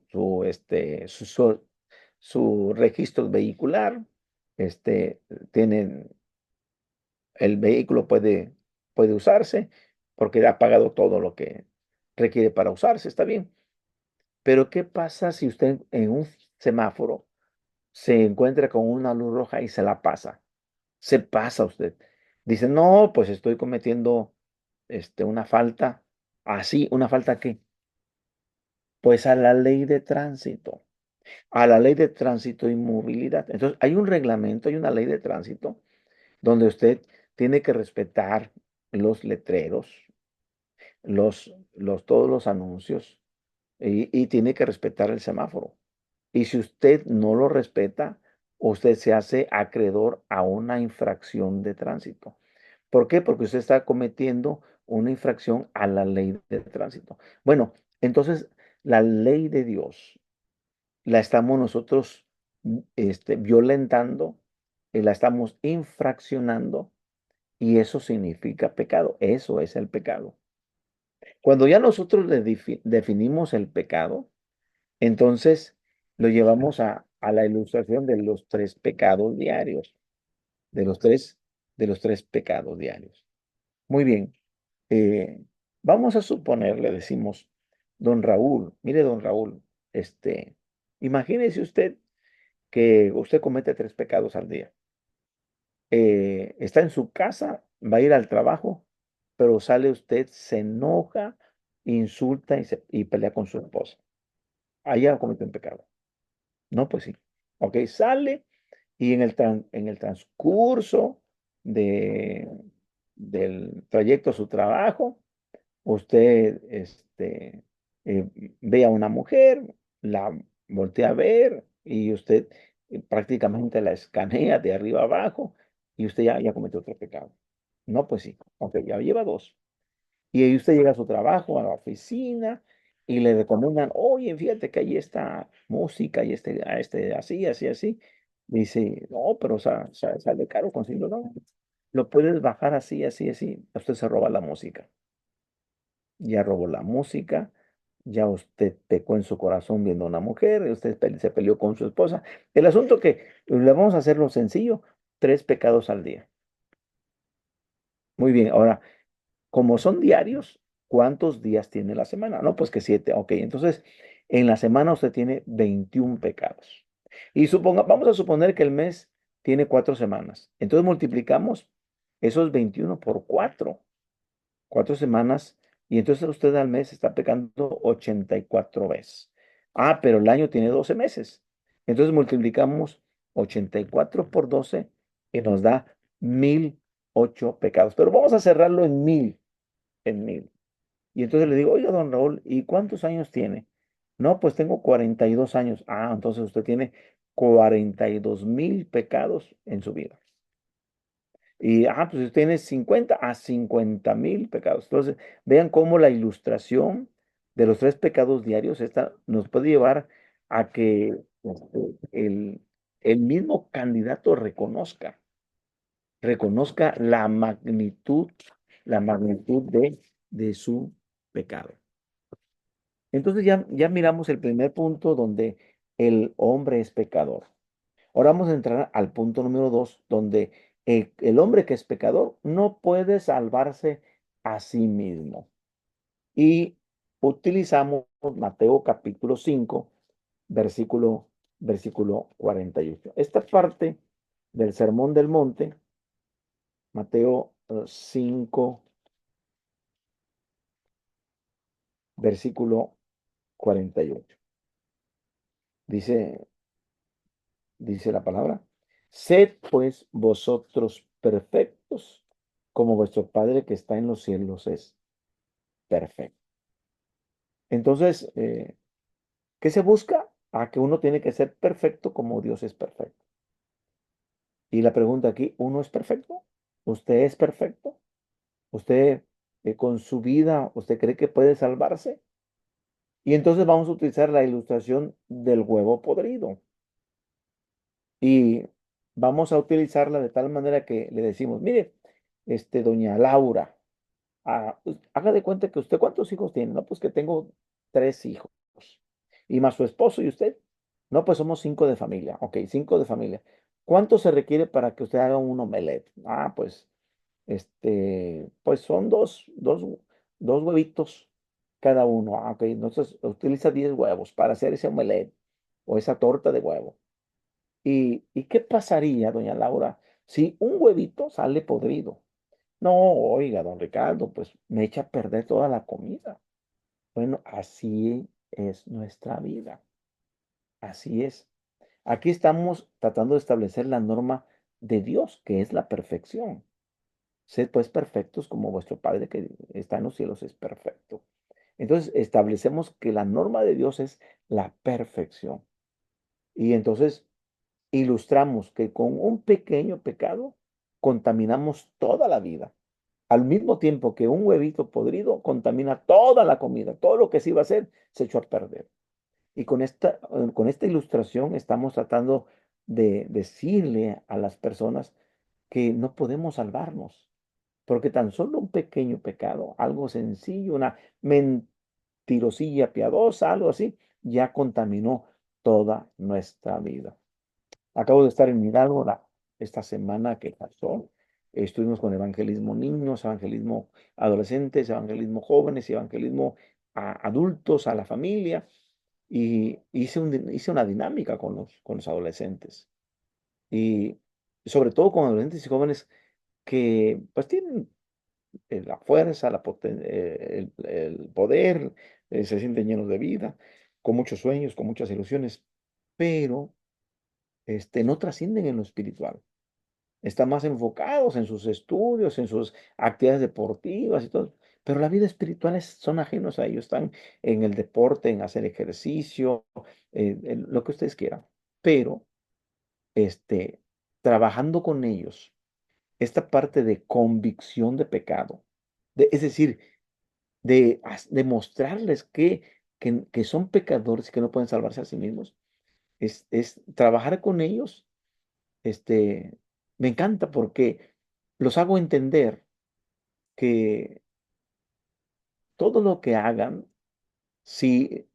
S1: registro vehicular. Este, tienen el vehículo puede usarse porque ha pagado todo lo que requiere para usarse, está bien. Pero ¿qué pasa si usted en un semáforo se encuentra con una luz roja y se la pasa? Se pasa usted. Dice, no, pues estoy cometiendo una falta. Así, ¿una falta qué? Pues a la ley de tránsito. A la ley de tránsito y movilidad. Entonces, hay un reglamento, hay una ley de tránsito donde usted tiene que respetar los letreros, todos los anuncios y tiene que respetar el semáforo. Y si usted no lo respeta, usted se hace acreedor a una infracción de tránsito. ¿Por qué? Porque usted está cometiendo una infracción a la ley de tránsito. Bueno, entonces la ley de Dios la estamos nosotros violentando, la estamos infraccionando y eso significa pecado. Eso es el pecado. Cuando ya nosotros definimos el pecado, entonces lo llevamos a la ilustración de los tres pecados diarios, de los tres pecados diarios. Muy bien. Vamos a suponer, le decimos, don Raúl, mire, don Raúl, imagínese usted que usted comete tres pecados al día. Está en su casa, va a ir al trabajo, pero sale usted, se enoja, insulta y pelea con su esposa. Allá comete un pecado. No, pues sí. Ok, sale y en el transcurso de, del trayecto a su trabajo, usted eh, ve a una mujer, la voltea a ver y usted prácticamente la escanea de arriba abajo y usted ya cometió otro pecado. No, pues sí. Ok, ya lleva dos. Y ahí usted llega a su trabajo, a la oficina, y le recomiendan, oye, fíjate que hay esta música y así, así, así. Dice, no, pero sale caro conseguirlo, no. Lo puedes bajar así, así, así. Usted se roba la música. Ya robó la música, ya usted pecó en su corazón viendo a una mujer, usted se peleó con su esposa. El asunto que le vamos a hacerlo sencillo, tres pecados al día. Muy bien, ahora, como son diarios, ¿cuántos días tiene la semana? No, pues que 7. Ok, entonces En la semana usted tiene 21 pecados. Y vamos a suponer que el mes tiene 4 semanas. Entonces multiplicamos esos 21 por 4 semanas, y entonces usted al mes está pecando 84 veces. Ah, pero el año tiene 12 meses. Entonces multiplicamos 84 por 12 y nos da 1008 pecados. Pero vamos a cerrarlo en mil. Y entonces le digo, oiga, don Raúl, ¿y cuántos años tiene? No, pues tengo 42 años. Ah, entonces usted tiene 42,000 pecados en su vida. Y, pues usted tiene 50,000 pecados. Vean cómo la ilustración de los 3 pecados diarios, esta nos puede llevar a que el mismo candidato reconozca la magnitud de su pecado. Entonces ya miramos el primer punto donde el hombre es pecador. Ahora vamos a entrar al punto número 2, donde el hombre que es pecador no puede salvarse a sí mismo. Y utilizamos Mateo capítulo 5, versículo 48. Esta parte del Sermón del Monte, Mateo 5, versículo 48. Dice, dice la palabra, sed pues vosotros perfectos, como vuestro Padre que está en los cielos es perfecto. Entonces, ¿qué se busca? A que uno tiene que ser perfecto como Dios es perfecto. Y la pregunta aquí, ¿uno es perfecto? ¿Usted es perfecto? ¿Usted con su vida, usted cree que puede salvarse? Y entonces vamos a utilizar la ilustración del huevo podrido. Y vamos a utilizarla de tal manera que le decimos, mire, doña Laura, haga de cuenta que usted, ¿cuántos hijos tiene? No, pues que tengo 3 hijos. Y más su esposo y usted. No, pues somos 5 de familia. Ok, 5 de familia. ¿Cuánto se requiere para que usted haga un omelette? Pues, pues son dos huevitos cada uno. Ok, entonces utiliza 10 huevos para hacer ese omelette o esa torta de huevo. ¿Y qué pasaría, doña Laura, si un huevito sale podrido? No, oiga, don Ricardo, pues me echa a perder toda la comida. Bueno, así es nuestra vida. Así es. Aquí estamos tratando de establecer la norma de Dios, que es la perfección. Sed pues perfectos como vuestro Padre que está en los cielos es perfecto. Entonces establecemos que la norma de Dios es la perfección. Y entonces ilustramos que con un pequeño pecado contaminamos toda la vida. Al mismo tiempo que un huevito podrido contamina toda la comida, todo lo que se iba a hacer se echó a perder. Y con esta ilustración estamos tratando de decirle a las personas que no podemos salvarnos, porque tan solo un pequeño pecado, algo sencillo, una mentirosilla piadosa, algo así, ya contaminó toda nuestra vida. Acabo de estar en Hidalgo esta semana que pasó. Estuvimos con evangelismo niños, evangelismo adolescentes, evangelismo jóvenes y evangelismo a adultos, a la familia. Y hice una dinámica con los adolescentes. Y sobre todo con adolescentes y jóvenes que pues tienen la fuerza, el poder, se sienten llenos de vida, con muchos sueños, con muchas ilusiones, pero no trascienden en lo espiritual. Están más enfocados en sus estudios, en sus actividades deportivas y todo. Pero la vida espiritual son ajenos a ellos. Están en el deporte, en hacer ejercicio, en lo que ustedes quieran. Pero, trabajando con ellos, esta parte de convicción de pecado, es decir, de mostrarles que son pecadores y que no pueden salvarse a sí mismos, es trabajar con ellos. Me encanta porque los hago entender que todo lo que hagan, si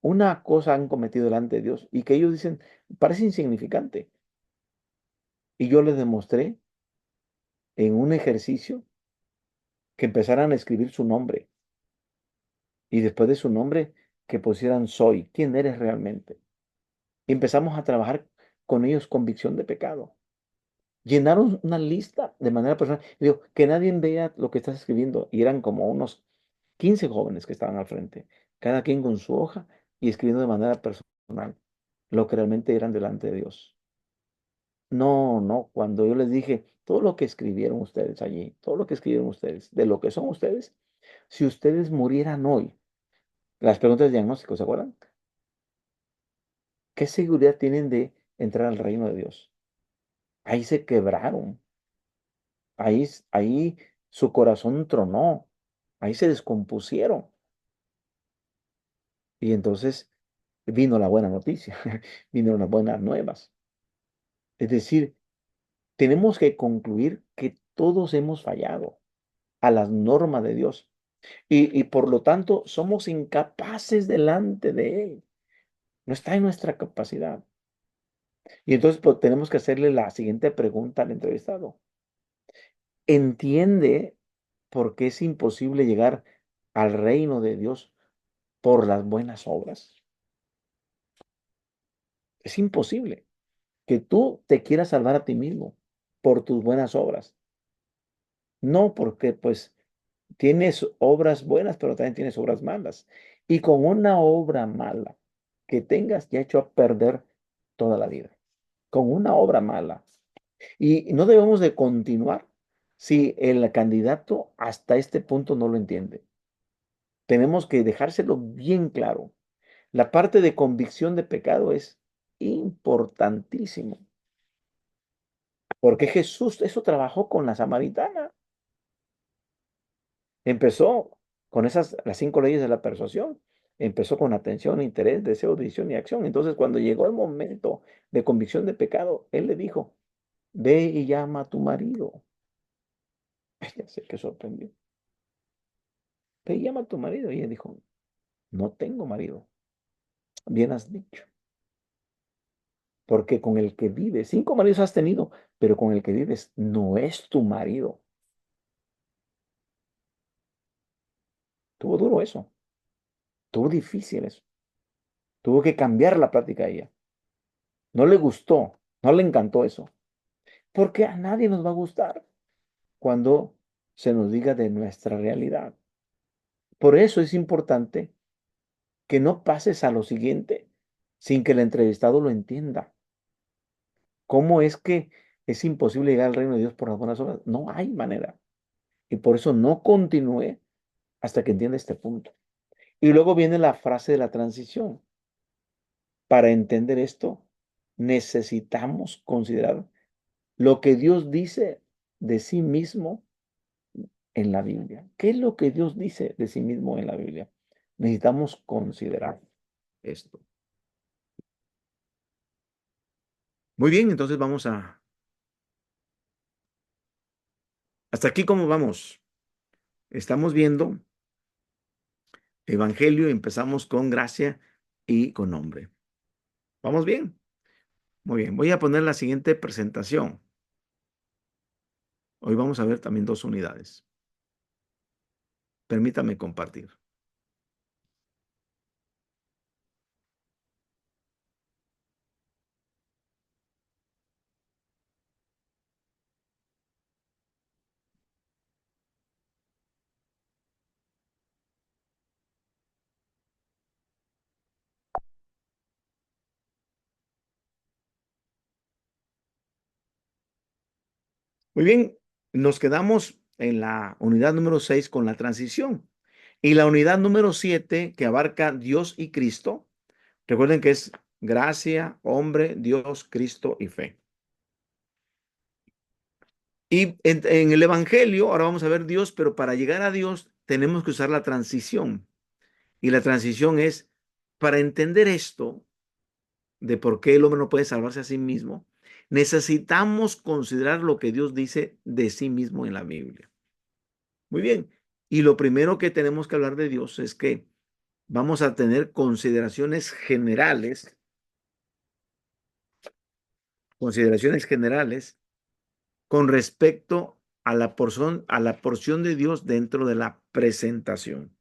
S1: una cosa han cometido delante de Dios y que ellos dicen, parece insignificante, y yo les demostré en un ejercicio que empezaran a escribir su nombre y después de su nombre que pusieran soy, quién eres realmente. Y empezamos a trabajar con ellos convicción de pecado. Llenaron una lista de manera personal. Y digo, que nadie vea lo que estás escribiendo. Y eran como unos 15 jóvenes que estaban al frente, cada quien con su hoja y escribiendo de manera personal lo que realmente eran delante de Dios. No, no, cuando yo les dije, todo lo que escribieron ustedes allí, todo lo que escribieron ustedes, de lo que son ustedes, si ustedes murieran hoy, las preguntas de diagnóstico, ¿se acuerdan? ¿Qué seguridad tienen de entrar al reino de Dios? Ahí se quebraron, ahí su corazón tronó, ahí se descompusieron. Y entonces vino la buena noticia, vino las buenas nuevas. Es decir, tenemos que concluir que todos hemos fallado a las normas de Dios y por lo tanto somos incapaces delante de Él. No está en nuestra capacidad. Y entonces pues, tenemos que hacerle la siguiente pregunta al entrevistado. ¿Entiende por qué es imposible llegar al reino de Dios por las buenas obras? Es imposible que tú te quieras salvar a ti mismo por tus buenas obras. No, porque pues tienes obras buenas, pero también tienes obras malas. Y con una obra mala que tengas, ya hecho a perder toda la vida. Con una obra mala. Y no debemos de continuar si el candidato hasta este punto no lo entiende. Tenemos que dejárselo bien claro. La parte de convicción de pecado es importantísimo, porque Jesús eso trabajó con la samaritana. Empezó con las 5 leyes de la persuasión. Empezó con atención, interés, deseo, decisión y acción. Entonces, cuando llegó el momento de convicción de pecado, él le dijo, ve y llama a tu marido. Ella se que sorprendió. Ve y llama a tu marido. Y ella dijo, no tengo marido. Bien has dicho. Porque con el que vives, 5 maridos has tenido, pero con el que vives no es tu marido. Tuvo duro eso. Tuvo difícil eso. Tuvo que cambiar la práctica a ella. No le gustó, no le encantó eso. Porque a nadie nos va a gustar cuando se nos diga de nuestra realidad. Por eso es importante que no pases a lo siguiente sin que el entrevistado lo entienda. ¿Cómo es que es imposible llegar al reino de Dios por las buenas obras? No hay manera. Y por eso no continúe hasta que entienda este punto. Y luego viene la frase de la transición. Para entender esto, necesitamos considerar lo que Dios dice de sí mismo en la Biblia. ¿Qué es lo que Dios dice de sí mismo en la Biblia? Necesitamos considerar esto. Muy bien, entonces vamos hasta aquí cómo vamos. Estamos viendo Evangelio, empezamos con gracia y con nombre. ¿Vamos bien? Muy bien, voy a poner la siguiente presentación. Hoy vamos a ver también 2 unidades. Permítame compartir. Muy bien, nos quedamos en la unidad número 6 con la transición. Y la unidad número 7 que abarca Dios y Cristo, recuerden que es gracia, hombre, Dios, Cristo y fe. Y en el Evangelio, ahora vamos a ver Dios, pero para llegar a Dios tenemos que usar la transición. Y la transición es, para entender esto, de por qué el hombre no puede salvarse a sí mismo, necesitamos considerar lo que Dios dice de sí mismo en la Biblia. Muy bien. Y lo primero que tenemos que hablar de Dios es que vamos a tener consideraciones generales con respecto a la porción de Dios dentro de la presentación.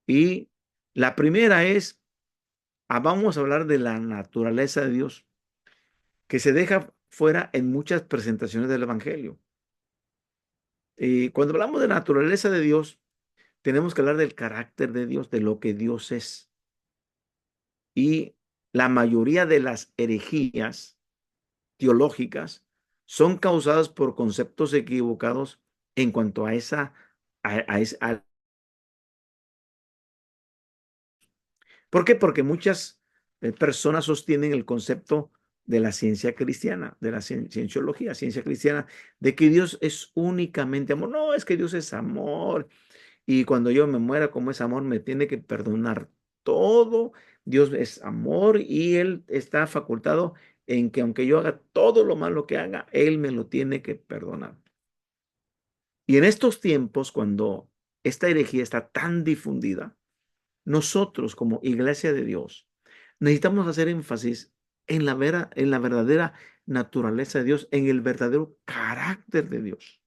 S1: Y La primera es, vamos a hablar de la naturaleza de Dios, que se deja fuera en muchas presentaciones del Evangelio. Y cuando hablamos de la naturaleza de Dios, tenemos que hablar del carácter de Dios, de lo que Dios es. Y la mayoría de las herejías teológicas son causadas por conceptos equivocados en cuanto a esa, a ¿por qué? Porque muchas personas sostienen el concepto de la ciencia cristiana, de la cienciología, ciencia cristiana, de que Dios es únicamente amor. No, es que Dios es amor. Y cuando yo me muera, como es amor, me tiene que perdonar todo. Dios es amor y Él está facultado en que aunque yo haga todo lo malo que haga, Él me lo tiene que perdonar. Y en estos tiempos, cuando esta herejía está tan difundida, nosotros como iglesia de Dios necesitamos hacer énfasis en la verdadera naturaleza de Dios, en el verdadero carácter de Dios.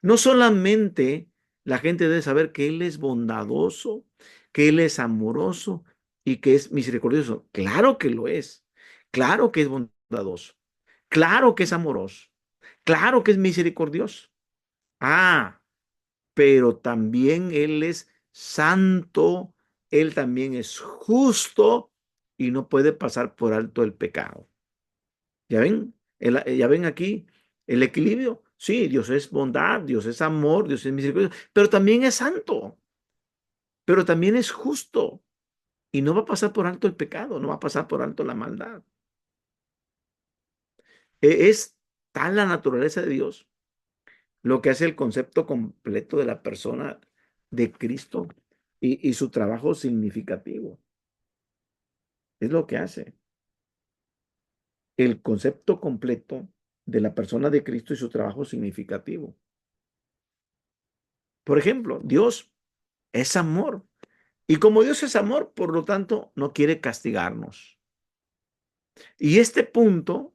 S1: No solamente la gente debe saber que Él es bondadoso, que Él es amoroso y que es misericordioso. Claro que lo es. Claro que es bondadoso. Claro que es amoroso. Claro que es misericordioso. Ah, pero también Él es santo, Él también es justo y no puede pasar por alto el pecado. ¿Ya ven? Ya ven aquí el equilibrio. Sí, Dios es bondad, Dios es amor, Dios es misericordia, pero también es santo, pero también es justo y no va a pasar por alto el pecado, no va a pasar por alto la maldad. Es tal la naturaleza de Dios lo que hace el concepto completo de la persona de Cristo y su trabajo significativo. Es lo que hace el concepto completo de la persona de Cristo y su trabajo significativo. Por ejemplo, Dios es amor. Y como Dios es amor, por lo tanto, no quiere castigarnos. Y este punto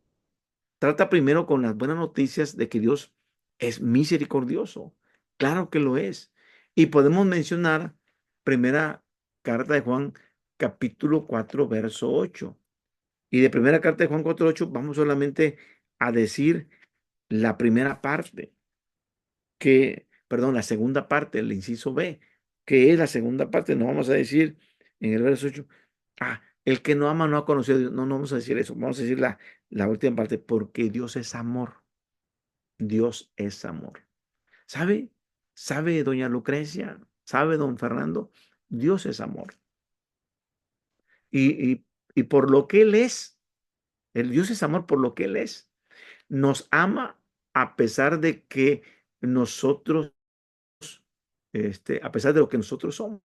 S1: trata primero con las buenas noticias de que Dios es misericordioso. Claro que lo es. Y podemos mencionar primera carta de Juan, capítulo 4 verso 8. Y de primera carta de Juan 4 8 vamos solamente a decir la primera parte, perdón, la segunda parte, el inciso B, que es la segunda parte. No vamos a decir en el verso 8, el que no ama no ha conocido a Dios. No, no vamos a decir eso. Vamos a decir la última parte, porque Dios es amor. Dios es amor. ¿Sabe? ¿Sabe, doña Lucrecia? ¿Sabe, don Fernando? Dios es amor. Y por lo que Él es, el Dios es amor por lo que Él es. Nos ama a pesar de que nosotros, a pesar de lo que nosotros somos,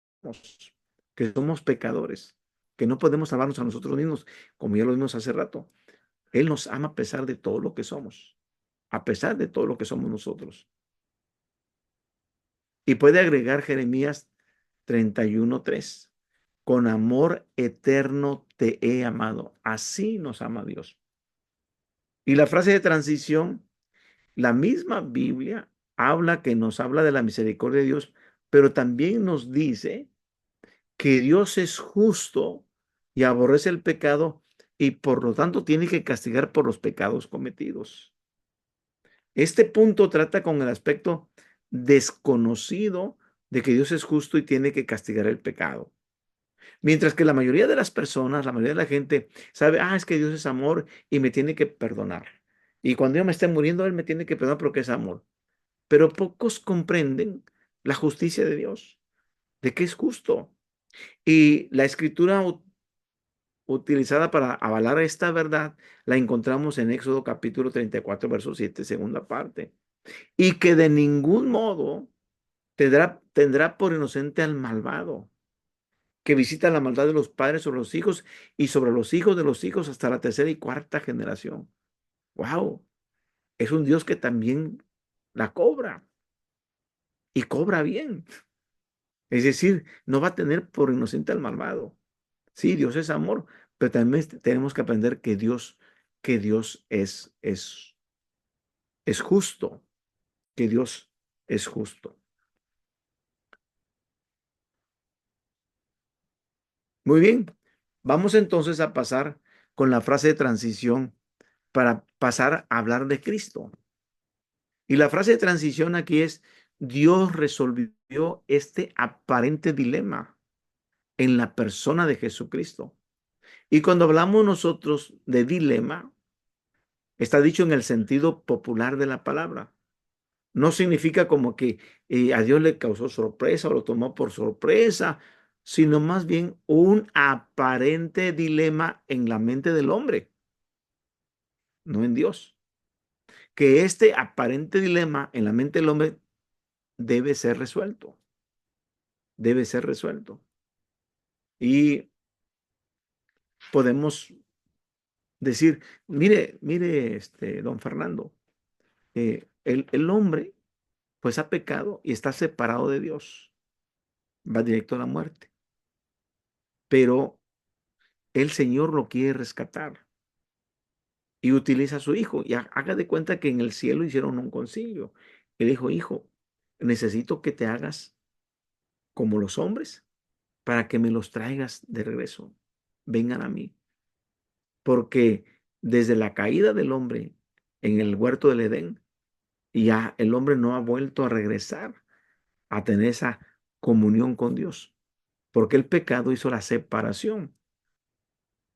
S1: que somos pecadores, que no podemos salvarnos a nosotros mismos, como ya lo vimos hace rato. Él nos ama a pesar de todo lo que somos, a pesar de todo lo que somos nosotros. Y puede agregar Jeremías 31:3. Con amor eterno te he amado. Así nos ama Dios. Y la frase de transición, la misma Biblia nos habla de la misericordia de Dios, pero también nos dice que Dios es justo y aborrece el pecado y por lo tanto tiene que castigar por los pecados cometidos. Este punto trata con el aspecto desconocido de que Dios es justo y tiene que castigar el pecado. Mientras que la mayoría de las personas, la mayoría de la gente sabe, es que Dios es amor y me tiene que perdonar. Y cuando yo me esté muriendo, Él me tiene que perdonar porque es amor. Pero pocos comprenden la justicia de Dios, de que es justo. Y la escritura utilizada para avalar esta verdad la encontramos en Éxodo capítulo 34, verso 7, segunda parte. Y que de ningún modo tendrá por inocente al malvado, que visita la maldad de los padres sobre los hijos y sobre los hijos de los hijos hasta la tercera y cuarta generación. ¡Wow! Es un Dios que también la cobra y cobra bien. Es decir, no va a tener por inocente al malvado. Sí, Dios es amor, pero también tenemos que aprender que Dios es justo, que Dios es justo. Muy bien. Vamos entonces a pasar con la frase de transición para pasar a hablar de Cristo. Y la frase de transición aquí es, Dios resolvió este aparente dilema en la persona de Jesucristo. Y cuando hablamos nosotros de dilema, está dicho en el sentido popular de la palabra. No significa como que a Dios le causó sorpresa o lo tomó por sorpresa, sino más bien un aparente dilema en la mente del hombre, no en Dios. Que este aparente dilema en la mente del hombre debe ser resuelto, debe ser resuelto. Y podemos decir, mire, don Fernando, el hombre pues ha pecado y está separado de Dios, va directo a la muerte, pero el Señor lo quiere rescatar y utiliza a su hijo. Y haga de cuenta que en el cielo hicieron un concilio. Él dijo, hijo, necesito que te hagas como los hombres para que me los traigas de regreso. Vengan a mí. Porque desde la caída del hombre en el huerto del Edén, ya el hombre no ha vuelto a regresar a tener esa comunión con Dios. Porque el pecado hizo la separación.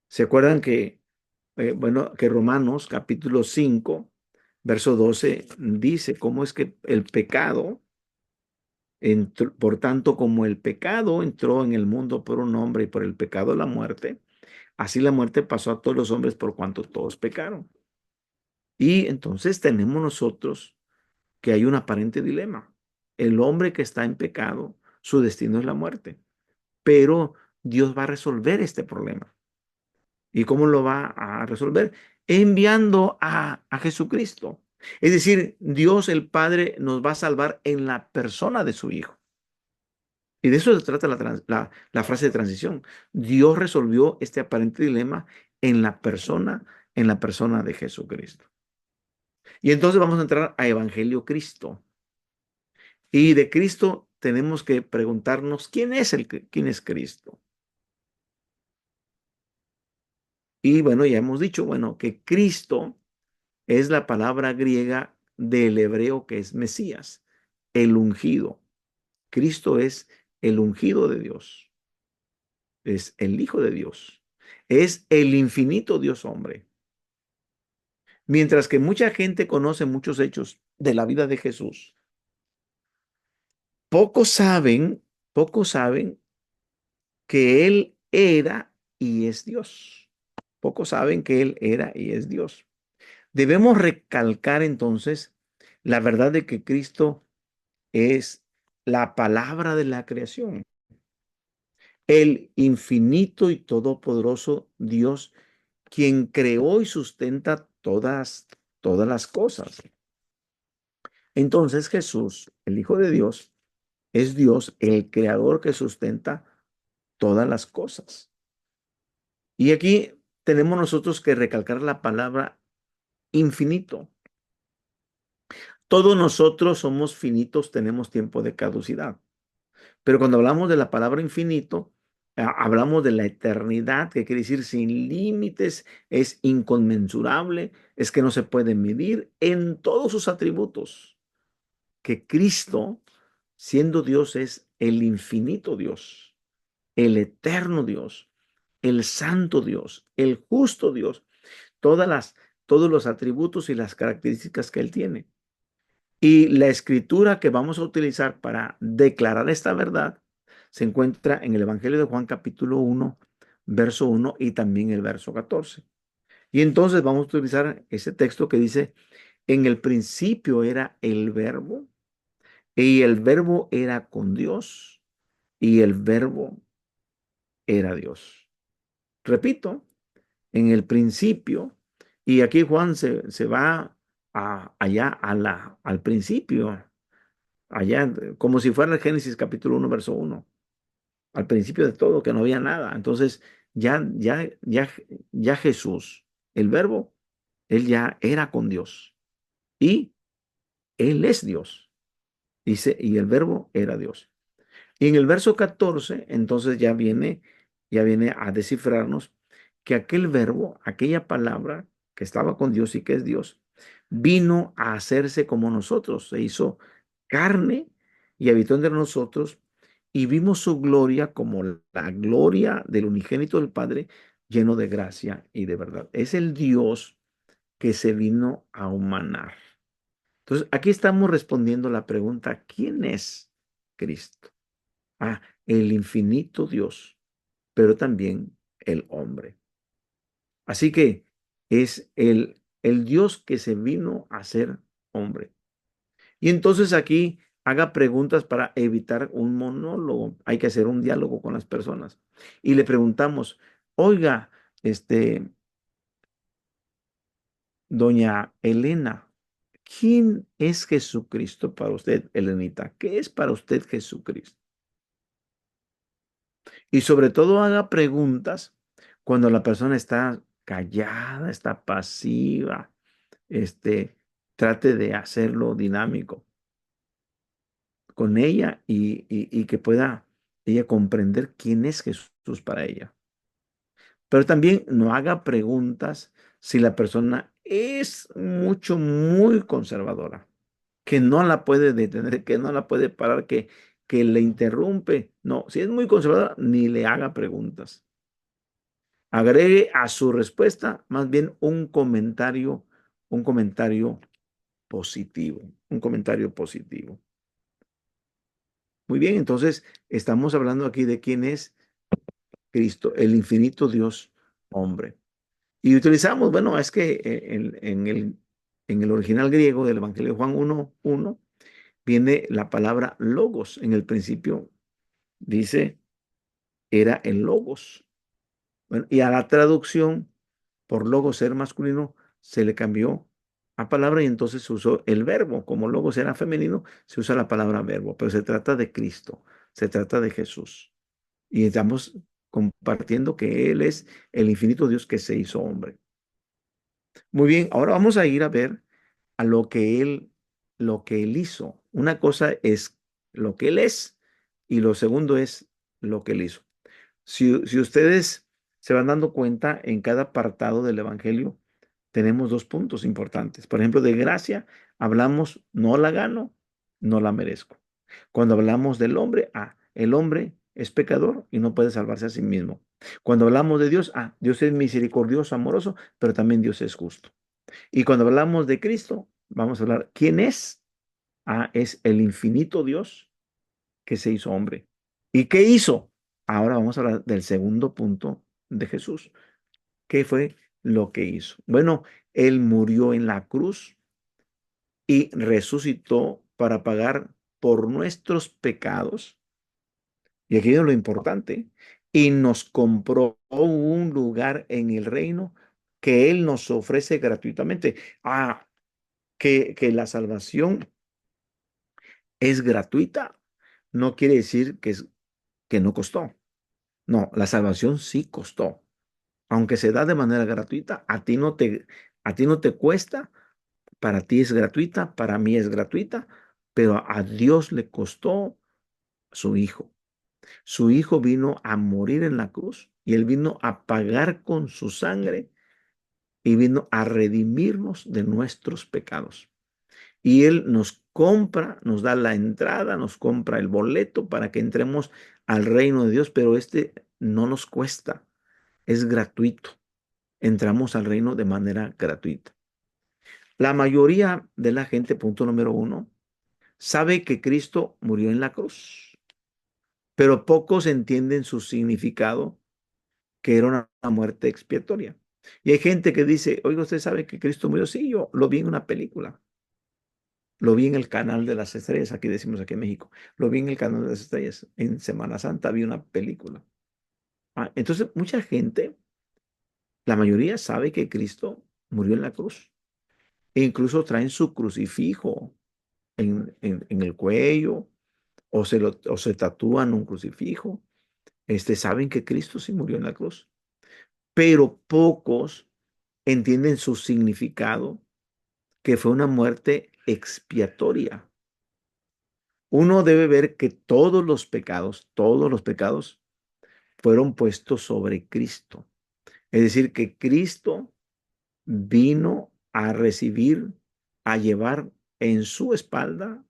S1: ¿Se acuerdan que, bueno, que Romanos capítulo 5 verso 12 dice cómo es que el pecado, por tanto, como el pecado entró en el mundo por un hombre y por el pecado la muerte, así la muerte pasó a todos los hombres por cuanto todos pecaron. Y entonces tenemos nosotros que hay un aparente dilema. El hombre que está en pecado, su destino es la muerte, pero Dios va a resolver este problema. ¿Y cómo lo va a resolver? Enviando a Jesucristo. Es decir, Dios el Padre nos va a salvar en la persona de su Hijo. Y de eso se trata la frase de transición. Dios resolvió este aparente dilema en la persona de Jesucristo. Y entonces vamos a entrar a Evangelio Cristo. Y de Cristo tenemos que preguntarnos quién es Cristo. Y bueno, ya hemos dicho, bueno, que Cristo es la palabra griega del hebreo que es Mesías, el ungido. Cristo es el ungido de Dios, es el Hijo de Dios, es el infinito Dios hombre. Mientras que mucha gente conoce muchos hechos de la vida de Jesús, pocos saben que Él era y es Dios. Pocos saben que Él era y es Dios. Debemos recalcar entonces la verdad de que Cristo es la palabra de la creación, el infinito y todopoderoso Dios, quien creó y sustenta todas las cosas. Entonces Jesús, el Hijo de Dios, es Dios, el creador que sustenta todas las cosas. Y aquí tenemos nosotros que recalcar la palabra infinito. Todos nosotros somos finitos, tenemos tiempo de caducidad. Pero cuando hablamos de la palabra infinito, hablamos de la eternidad, que quiere decir sin límites, es inconmensurable, es que no se puede medir en todos sus atributos. Que Cristo, siendo Dios, es el infinito Dios, el eterno Dios, el santo Dios, el justo Dios, todos los atributos y las características que Él tiene. Y la escritura que vamos a utilizar para declarar esta verdad se encuentra en el Evangelio de Juan capítulo 1, verso 1 y también el verso 14. Y entonces vamos a utilizar ese texto que dice, en el principio era el verbo y el verbo era con Dios y el verbo era Dios. Repito, en el principio, y aquí Juan se va allá al principio. Allá, como si fuera el Génesis capítulo 1 verso 1 al principio de todo, que no había nada. Entonces, ya Jesús, el verbo, él ya era con Dios y él es Dios. Dice, y el verbo era Dios. Y en el verso 14 entonces ya viene ya viene a descifrarnos que aquel verbo, aquella palabra que estaba con Dios y que es Dios, vino a hacerse como nosotros, se hizo carne y habitó entre nosotros y vimos su gloria como la gloria del unigénito del Padre, lleno de gracia y de verdad. Es el Dios que se vino a humanar. Entonces, aquí estamos respondiendo la pregunta, ¿quién es Cristo? Ah, el infinito Dios, pero también el hombre. Así que es el Dios que se vino a ser hombre. Y entonces aquí haga preguntas para evitar un monólogo. Hay que hacer un diálogo con las personas. Y le preguntamos, oiga, doña Elena, ¿quién es Jesucristo para usted, Elenita? ¿Qué es para usted Jesucristo? Y sobre todo haga preguntas cuando la persona está callada, está pasiva, este, trate de hacerlo dinámico con ella y que pueda ella comprender quién es Jesús para ella. Pero también no haga preguntas si la persona es muy conservadora, que no la puede detener, que no la puede parar, que le interrumpe. No, si es muy conservadora, ni le haga preguntas. Agregue a su respuesta más bien un comentario positivo, un comentario positivo. Muy bien, entonces estamos hablando aquí de quién es Cristo, el infinito Dios hombre. Y utilizamos, bueno, es que en el original griego del Evangelio de Juan 1:1 viene la palabra logos. En el principio dice, era el logos. Bueno, y a la traducción, por logos ser masculino, se le cambió a palabra y entonces se usó el verbo. Como logos era femenino, se usa la palabra verbo, pero se trata de Cristo, se trata de Jesús. Y estamos compartiendo que Él es el infinito Dios que se hizo hombre. Muy bien, ahora vamos a ir a ver a lo que Él hizo. Una cosa es lo que Él es y lo segundo es lo que Él hizo. Si ustedes se van dando cuenta, en cada apartado del Evangelio tenemos dos puntos importantes. Por ejemplo, de gracia hablamos, no la gano, no la merezco. Cuando hablamos del hombre, el hombre es pecador y no puede salvarse a sí mismo. Cuando hablamos de Dios, Dios es misericordioso, amoroso, pero también Dios es justo. Y cuando hablamos de Cristo, vamos a hablar, ¿quién es? Es el infinito Dios que se hizo hombre. ¿Y qué hizo? Ahora vamos a hablar del segundo punto de Jesús. ¿Qué fue lo que hizo? Bueno, Él murió en la cruz y resucitó para pagar por nuestros pecados. Y aquí viene lo importante. Y nos compró un lugar en el reino que Él nos ofrece gratuitamente. Que la salvación es gratuita, no quiere decir que no costó. No, la salvación sí costó. Aunque se da de manera gratuita, a ti no te cuesta, para ti es gratuita, para mí es gratuita, pero a Dios le costó su hijo. Su hijo vino a morir en la cruz y él vino a pagar con su sangre y vino a redimirnos de nuestros pecados. Y Él nos compra, nos da la entrada, nos compra el boleto para que entremos al reino de Dios, pero este no nos cuesta, es gratuito. Entramos al reino de manera gratuita. La mayoría de la gente, punto número uno, sabe que Cristo murió en la cruz, pero pocos entienden su significado, que era una muerte expiatoria. Y hay gente que dice, oiga, ¿usted sabe que Cristo murió? Sí, yo lo vi en una película. Lo vi en el canal de las estrellas, aquí decimos aquí en México. Lo vi en el canal de las estrellas. En Semana Santa vi una película. Entonces, mucha gente, la mayoría sabe que Cristo murió en la cruz. E incluso traen su crucifijo en el cuello o se tatúan un crucifijo. Saben que Cristo sí murió en la cruz. Pero pocos entienden su significado, que fue una muerte expiatoria. Uno debe ver que todos los pecados fueron puestos sobre Cristo. Es decir, que Cristo vino a recibir, a llevar en su espalda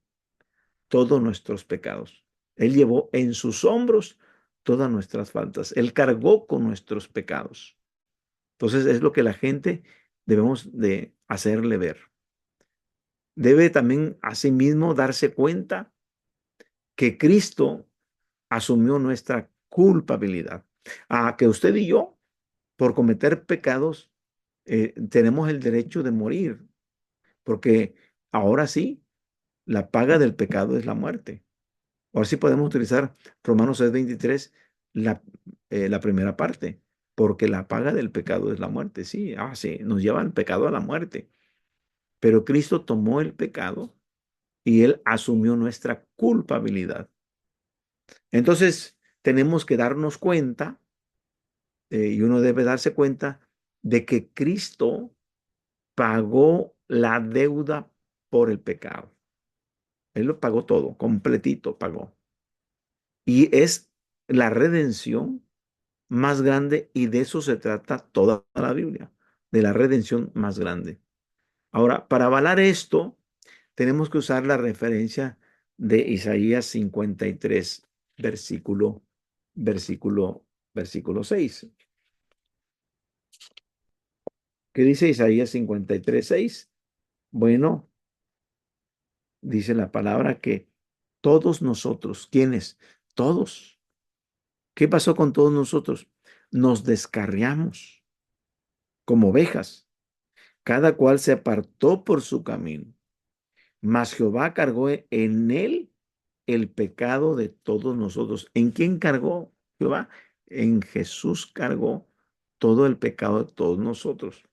S1: todos nuestros pecados. Él llevó en sus hombros todas nuestras faltas. Él cargó con nuestros pecados. Entonces es lo que la gente debemos de hacerle ver. Debe también asimismo darse cuenta que Cristo asumió nuestra culpabilidad. A que usted y yo, por cometer pecados, tenemos el derecho de morir, porque ahora sí, la paga del pecado es la muerte. Ahora sí podemos utilizar Romanos 6:23, la primera parte, porque la paga del pecado es la muerte. Sí, sí, nos lleva el pecado a la muerte. Pero Cristo tomó el pecado y Él asumió nuestra culpabilidad. Entonces, tenemos que darnos cuenta, y uno debe darse cuenta, de que Cristo pagó la deuda por el pecado. Él lo pagó todo, completito pagó. Y es la redención más grande, y de eso se trata toda la Biblia, de la redención más grande. Ahora, para avalar esto, tenemos que usar la referencia de Isaías 53, versículo, versículo, versículo 6. ¿Qué dice Isaías 53:6? Bueno, dice la palabra que todos nosotros, ¿quiénes? Todos. ¿Qué pasó con todos nosotros? Nos descarriamos como ovejas. Cada cual se apartó por su camino. Mas Jehová cargó en él el pecado de todos nosotros. ¿En quién cargó Jehová? En Jesús cargó todo el pecado de todos nosotros.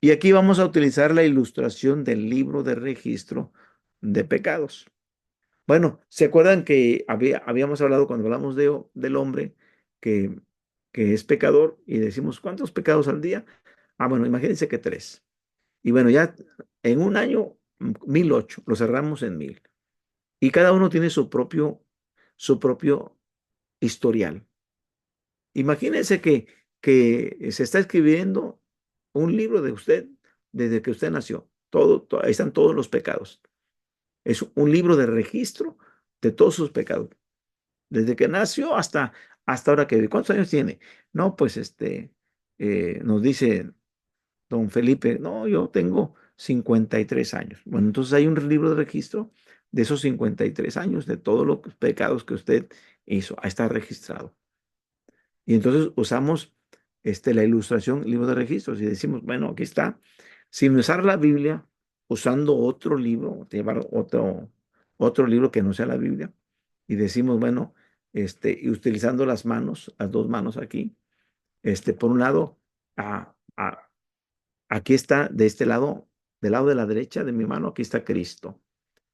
S1: Y aquí vamos a utilizar la ilustración del libro de registro de pecados. Bueno, ¿se acuerdan que habíamos hablado cuando hablamos del hombre que, que es pecador y decimos, ¿cuántos pecados al día? Bueno, imagínense que tres. Y bueno, ya en un año, 1008, lo cerramos en 1000. Y cada uno tiene su propio historial. Imagínense que se está escribiendo un libro de usted desde que usted nació. Ahí están todos los pecados. Es un libro de registro de todos sus pecados. Desde que nació hasta ahora que vive. ¿Cuántos años tiene? No, pues nos dice don Felipe, no, yo tengo 53 años. Bueno, entonces hay un libro de registro de esos 53 años, de todos los pecados que usted hizo. Ahí está registrado. Y entonces usamos la ilustración, libro de registros, y decimos, bueno, aquí está. Sin usar la Biblia, usando otro libro, llevar otro libro que no sea la Biblia, y decimos, bueno, y utilizando las manos, las dos manos aquí, por un lado, aquí está, de este lado, del lado de la derecha de mi mano, aquí está Cristo.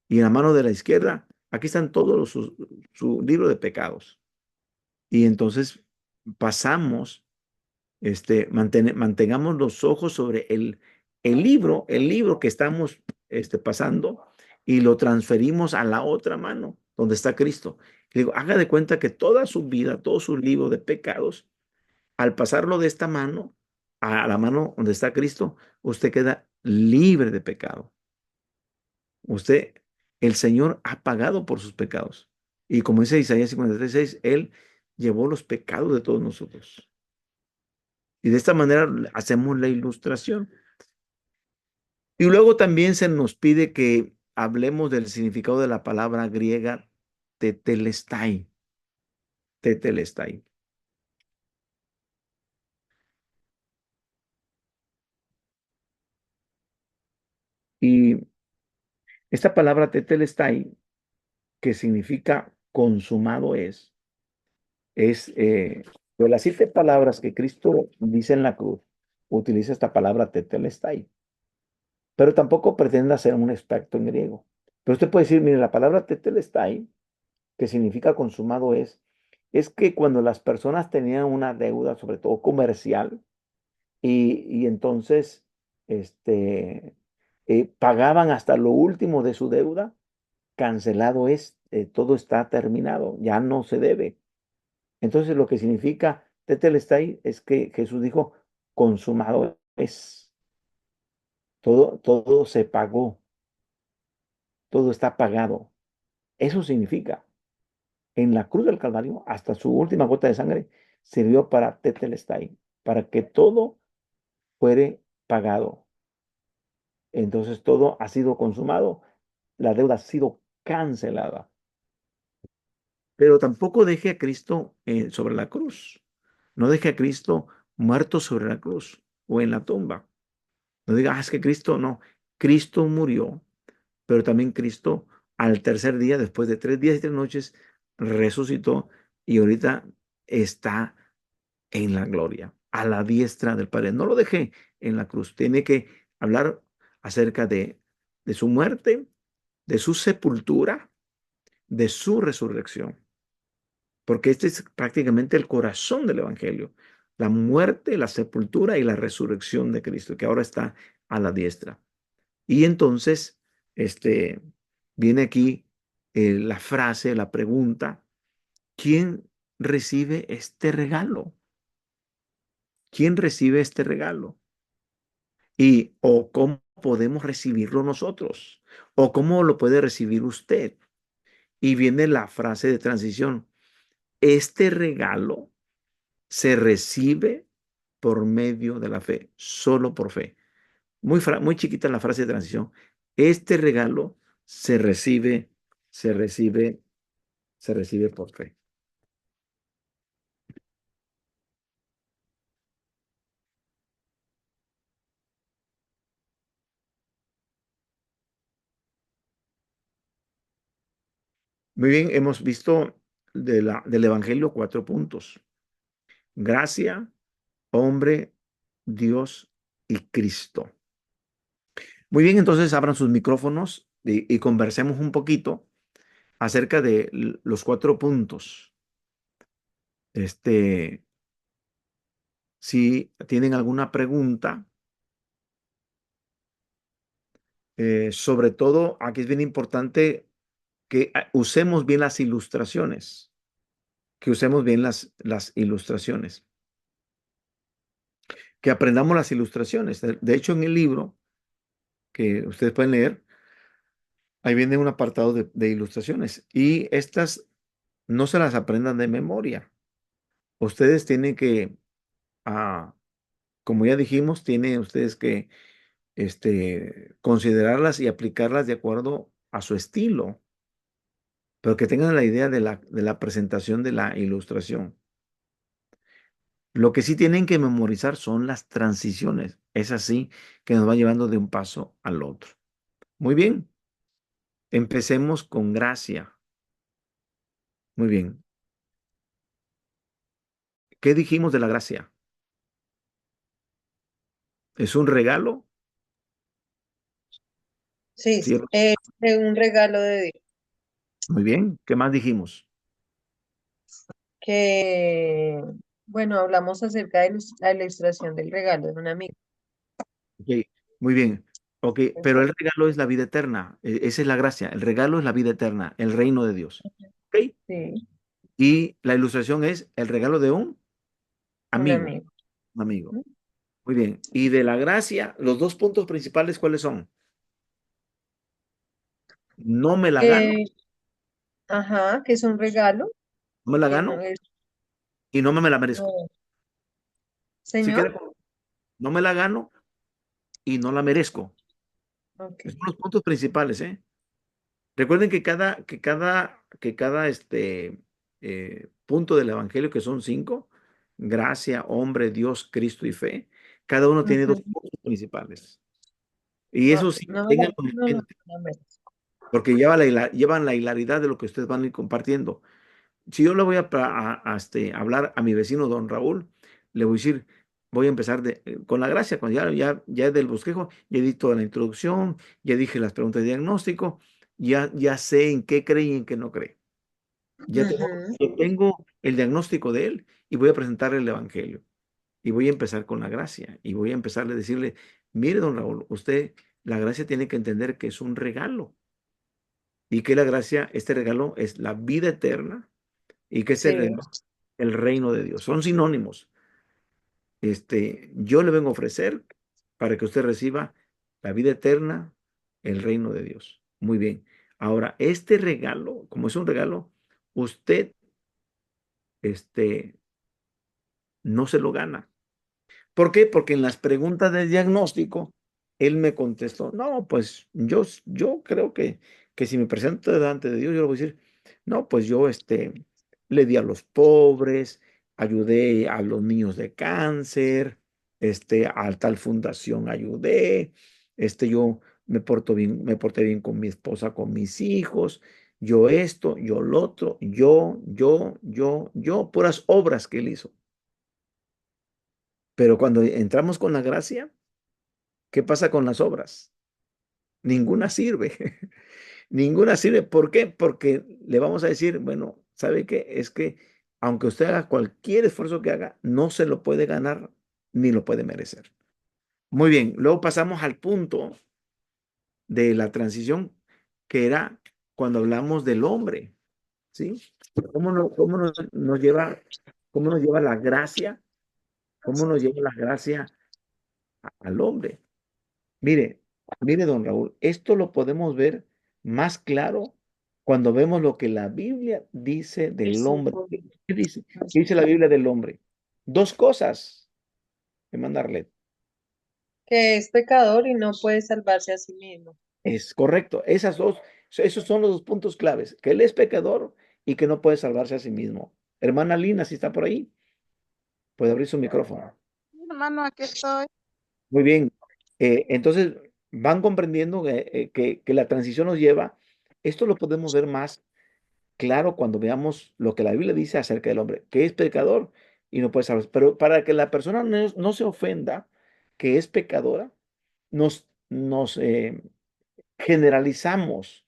S1: Y en la mano de la izquierda, aquí están todos su libro de pecados. Y entonces pasamos, mantengamos los ojos sobre el libro que estamos pasando, y lo transferimos a la otra mano, donde está Cristo. Y digo, haga de cuenta que toda su vida, todo su libro de pecados, al pasarlo de esta mano a la mano donde está Cristo, usted queda libre de pecado. Usted, el Señor ha pagado por sus pecados. Y como dice Isaías 53:6, Él llevó los pecados de todos nosotros. Y de esta manera hacemos la ilustración. Y luego también se nos pide que hablemos del significado de la palabra griega tetelestai. Tetelestai. Y esta palabra tetelestai, que significa consumado de las 7 palabras que Cristo dice en la cruz, utiliza esta palabra tetelestai, pero tampoco pretende ser un experto en griego. Pero usted puede decir, mire, la palabra tetelestai, que significa consumado, es que cuando las personas tenían una deuda, sobre todo comercial, y entonces pagaban hasta lo último de su deuda, cancelado todo está terminado, ya no se debe. Entonces, lo que significa tetelestai es que Jesús dijo, consumado es. Todo se pagó, todo está pagado. Eso significa, en la cruz del Calvario, hasta su última gota de sangre, sirvió para tetelestai, para que todo fuere pagado. Entonces, todo ha sido consumado, la deuda ha sido cancelada. Pero tampoco deje a Cristo sobre la cruz. No deje a Cristo muerto sobre la cruz o en la tumba. No diga, es que Cristo no. Cristo murió, pero también Cristo al tercer día, después de 3 días y 3 noches, resucitó y ahorita está en la gloria, a la diestra del Padre. No lo deje en la cruz. Tiene que hablar acerca de su muerte, de su sepultura, de su resurrección. Porque este es prácticamente el corazón del Evangelio, la muerte, la sepultura y la resurrección de Cristo, que ahora está a la diestra. Y entonces, este, viene aquí la frase, la pregunta, ¿quién recibe este regalo? ¿Quién recibe este regalo? Y, o cómo podemos recibirlo nosotros, o cómo lo puede recibir usted. Y viene la frase de transición, este regalo se recibe por medio de la fe, solo por fe. Muy chiquita la frase de transición. Este regalo se recibe, se recibe, se recibe por fe. Muy bien, hemos visto del Evangelio 4 puntos. Gracia, hombre, Dios y Cristo. Muy bien, entonces abran sus micrófonos y conversemos un poquito acerca de los 4 puntos. Este, si tienen alguna pregunta, sobre todo aquí es bien importante que usemos bien las ilustraciones, que usemos bien las ilustraciones, que aprendamos las ilustraciones. De hecho, en el libro que ustedes pueden leer, ahí viene un apartado de ilustraciones y estas no se las aprendan de memoria. Ustedes tienen que, ah, como ya dijimos, tienen ustedes que considerarlas y aplicarlas de acuerdo a su estilo, pero que tengan la idea de la presentación de la ilustración. Lo que sí tienen que memorizar son las transiciones. Es así que nos va llevando de un paso al otro. Muy bien, empecemos con gracia. Muy bien. ¿Qué dijimos de la gracia? ¿Es un regalo?
S2: Sí,
S1: Sí.
S2: de un regalo de Dios,
S1: Muy bien. ¿Qué más dijimos?
S2: que, bueno, hablamos acerca de la ilustración del regalo de un amigo,
S1: Ok, muy bien. Ok, pero
S2: ¿cierto?
S1: el regalo es la vida eterna. Esa es la gracia. El regalo es la vida eterna, el reino de Dios. Ok.
S2: Sí,
S1: Y la ilustración es el regalo de un
S2: un
S1: amigo.
S2: amigo.
S1: Un amigo.
S2: ¿Mm?
S1: Muy bien. Y de la gracia, los 2 puntos principales, ¿cuáles son? No me la gano,
S2: Que, ajá, que es un regalo,
S1: no me la
S2: que no
S1: gano
S2: es,
S1: y no me la merezco.
S2: no,
S1: ¿Sí queda
S2: señor,
S1: claro? No me la gano y no la merezco.
S2: ok.
S1: Esos son los puntos principales, ¿eh? Recuerden que cada punto del Evangelio, que son 5, gracia, hombre, Dios, Cristo y fe, cada uno tiene dos
S2: Ujú.
S1: puntos principales. Y eso
S2: Ok,
S1: sí,
S2: no me la,
S1: tenganlo en
S2: no, no,
S1: mente,
S2: no me-
S1: porque llevan la hilaridad de lo que ustedes van a ir compartiendo. Si yo le voy hablar a mi vecino don Raúl, le voy a decir, voy a empezar con la gracia, cuando ya del bosquejo, ya di toda la introducción, ya dije las preguntas de diagnóstico, ya sé en qué cree y en qué no cree.
S2: Ujú.
S1: Ya tengo el diagnóstico de él y voy a presentarle el evangelio. Y voy a empezar con la gracia y voy a empezarle a decirle, mire, don Raúl, usted, la gracia tiene que entender que es un regalo y que la gracia, este regalo es la vida eterna y que ese regalo
S2: Sí,
S1: el reino de Dios. Son sinónimos. Yo le vengo a ofrecer para que usted reciba la vida eterna, el reino de Dios. Muy bien. Ahora, este regalo, como es un regalo, usted, este, no se lo gana. ¿Por qué? Porque en las preguntas de diagnóstico, él me contestó, no, pues yo creo que si me presento delante de Dios, yo le voy a decir, no, pues yo le di a los pobres, ayudé a los niños de cáncer, a tal fundación ayudé, yo me porté bien con mi esposa, con mis hijos, yo esto, yo lo otro, yo, puras obras que él hizo. Pero cuando entramos con la gracia, ¿qué pasa con las obras? Ninguna sirve. Ninguna sirve. ¿Por qué? Porque le vamos a decir, bueno, ¿sabe qué? Es que aunque usted haga cualquier esfuerzo que haga, no se lo puede ganar ni lo puede merecer. Muy bien. Luego pasamos al punto de la transición, que era cuando hablamos del hombre, ¿sí? Cómo nos lleva la gracia? ¿Cómo nos lleva la gracia al hombre? Mire, mire, don Raúl, esto lo podemos ver más claro cuando vemos lo que la Biblia dice del hombre. ¿Qué dice? ¿Qué dice la Biblia del hombre? Dos cosas que mandarle.
S2: Que es pecador y no puede salvarse a sí mismo.
S1: Es correcto. Esos son los dos puntos claves, que él es pecador y que no puede salvarse a sí mismo. Hermana Lina, si está por ahí, puede abrir su micrófono.
S3: Hermano, aquí estoy.
S1: Muy bien. Entonces, van comprendiendo que la transición nos lleva, esto lo podemos ver más claro cuando veamos lo que la Biblia dice acerca del hombre, que es pecador y no puede salvarse. Pero para que la persona no se ofenda que es pecadora, nos generalizamos.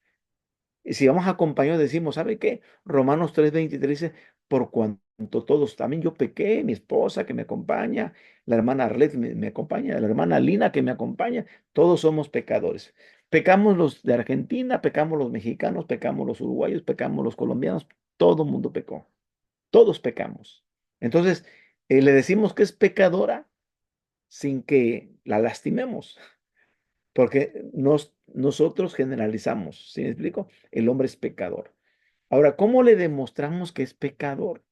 S1: Y si vamos acompañados, decimos, ¿sabe qué? Romanos 3:23 dice, por cuanto todos, también yo pequé, mi esposa que me acompaña, la hermana Arlet me acompaña, la hermana Lina que me acompaña, todos somos pecadores. Pecamos los de Argentina, pecamos los mexicanos, pecamos los uruguayos, pecamos los colombianos, todo el mundo pecó, todos pecamos. Entonces, le decimos que es pecadora sin que la lastimemos. Porque nosotros generalizamos, ¿sí me explico? El hombre es pecador. Ahora, ¿cómo le demostramos que es pecador?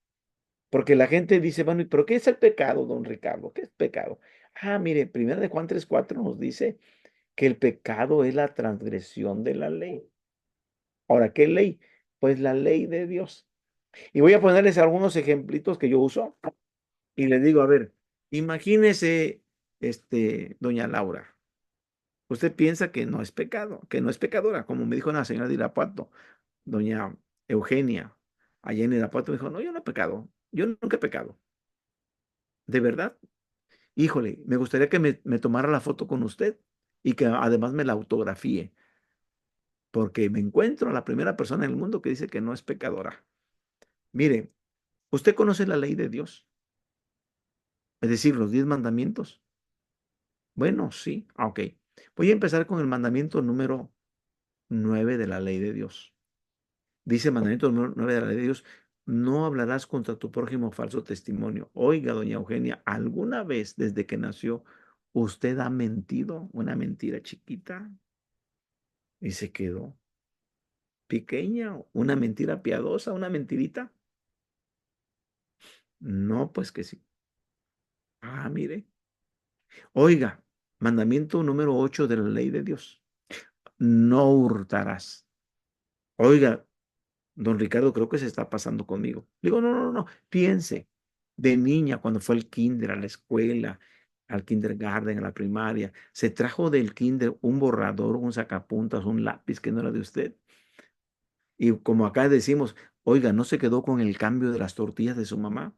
S1: Porque la gente dice, bueno, ¿pero qué es el pecado, don Ricardo? ¿Qué es pecado? Ah, mire, 1 de Juan 3:4 nos dice que el pecado es la transgresión de la ley. Ahora, ¿qué ley? Pues la ley de Dios. Y voy a ponerles algunos ejemplitos que yo uso y les digo, a ver, imagínese, doña Laura. Usted piensa que no es pecado, que no es pecadora, como me dijo una señora de Irapuato, doña Eugenia, allá en Irapuato, me dijo, no, yo no he pecado, yo nunca he pecado. ¿De verdad? Híjole, me gustaría que me tomara la foto con usted y que además me la autografíe, porque me encuentro a la primera persona en el mundo que dice que no es pecadora. Mire, ¿usted conoce la ley de Dios? Es decir, los 10 mandamientos. Bueno, sí, ok. Voy a empezar con el mandamiento número 9 de la ley de Dios. Dice el mandamiento número 9 de la ley de Dios, no hablarás contra tu prójimo falso testimonio. Oiga, doña Eugenia, ¿alguna vez desde que nació usted ha mentido una mentira chiquita y se quedó pequeña? ¿Una mentira piadosa, una mentirita? No, pues que sí. Ah, mire. Oiga, mandamiento número 8 de la ley de Dios, no hurtarás. Oiga, don Ricardo, creo que se está pasando conmigo. Digo, no, no, no, piense, de niña, cuando fue al kinder, a la escuela, al kindergarten, a la primaria, se trajo del kinder un borrador, un sacapuntas, un lápiz que no era de usted. Y como acá decimos, oiga, ¿no se quedó con el cambio de las tortillas de su mamá?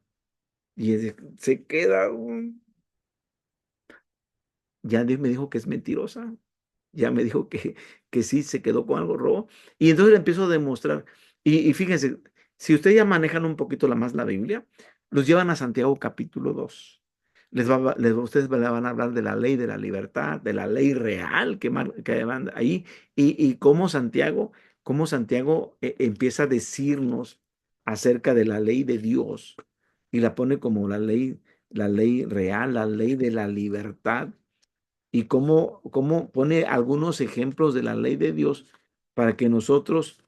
S1: Y se queda, ya me dijo que es mentirosa. Ya me dijo que sí, se quedó con algo robo. Y entonces le empiezo a demostrar. Y fíjense, si ustedes ya manejan un poquito más la Biblia, los llevan a Santiago capítulo 2. Ustedes le van a hablar de la ley de la libertad, de la ley real que van ahí, y cómo Santiago empieza a decirnos acerca de la ley de Dios. y la pone como la ley real, la ley de la libertad, y cómo pone algunos ejemplos de la ley de Dios para que nosotros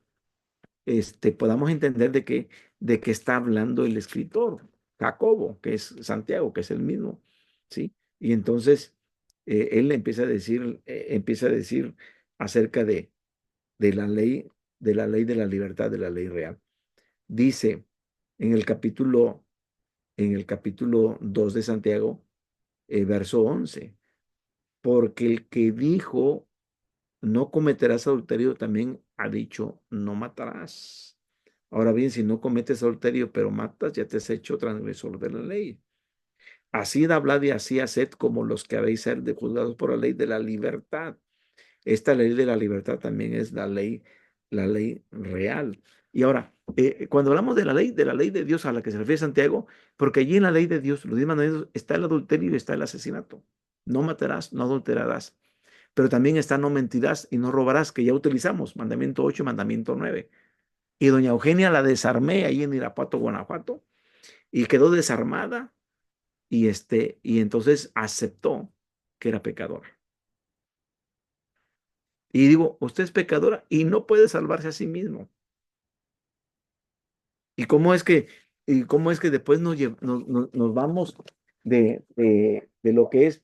S1: podamos entender de qué está hablando el escritor, Jacobo, que es Santiago, que es el mismo, ¿sí? Y entonces él empieza a decir acerca de la ley, de la libertad, de la ley real. Dice en el capítulo 2 de Santiago, verso 11, porque el que dijo no cometerás adulterio también ha dicho no matarás. Ahora bien, si no cometes adulterio pero matas, ya te has hecho transgresor de la ley. Así hablad y así haced como los que habéis ser de juzgados por la ley de la libertad. Esta ley de la libertad también es la ley real. Y ahora, cuando hablamos de la ley de Dios a la que se refiere Santiago, porque allí en la ley de Dios, los 10 mandamientos, está el adulterio y está el asesinato. No matarás, no adulterarás. Pero también está no mentirás y no robarás, que ya utilizamos, mandamiento 8, mandamiento 9. Y doña Eugenia la desarmé ahí en Irapuato, Guanajuato, y quedó desarmada y entonces aceptó que era pecadora. Y digo, usted es pecadora y no puede salvarse a sí mismo. ¿Y cómo es que después nos vamos de lo que es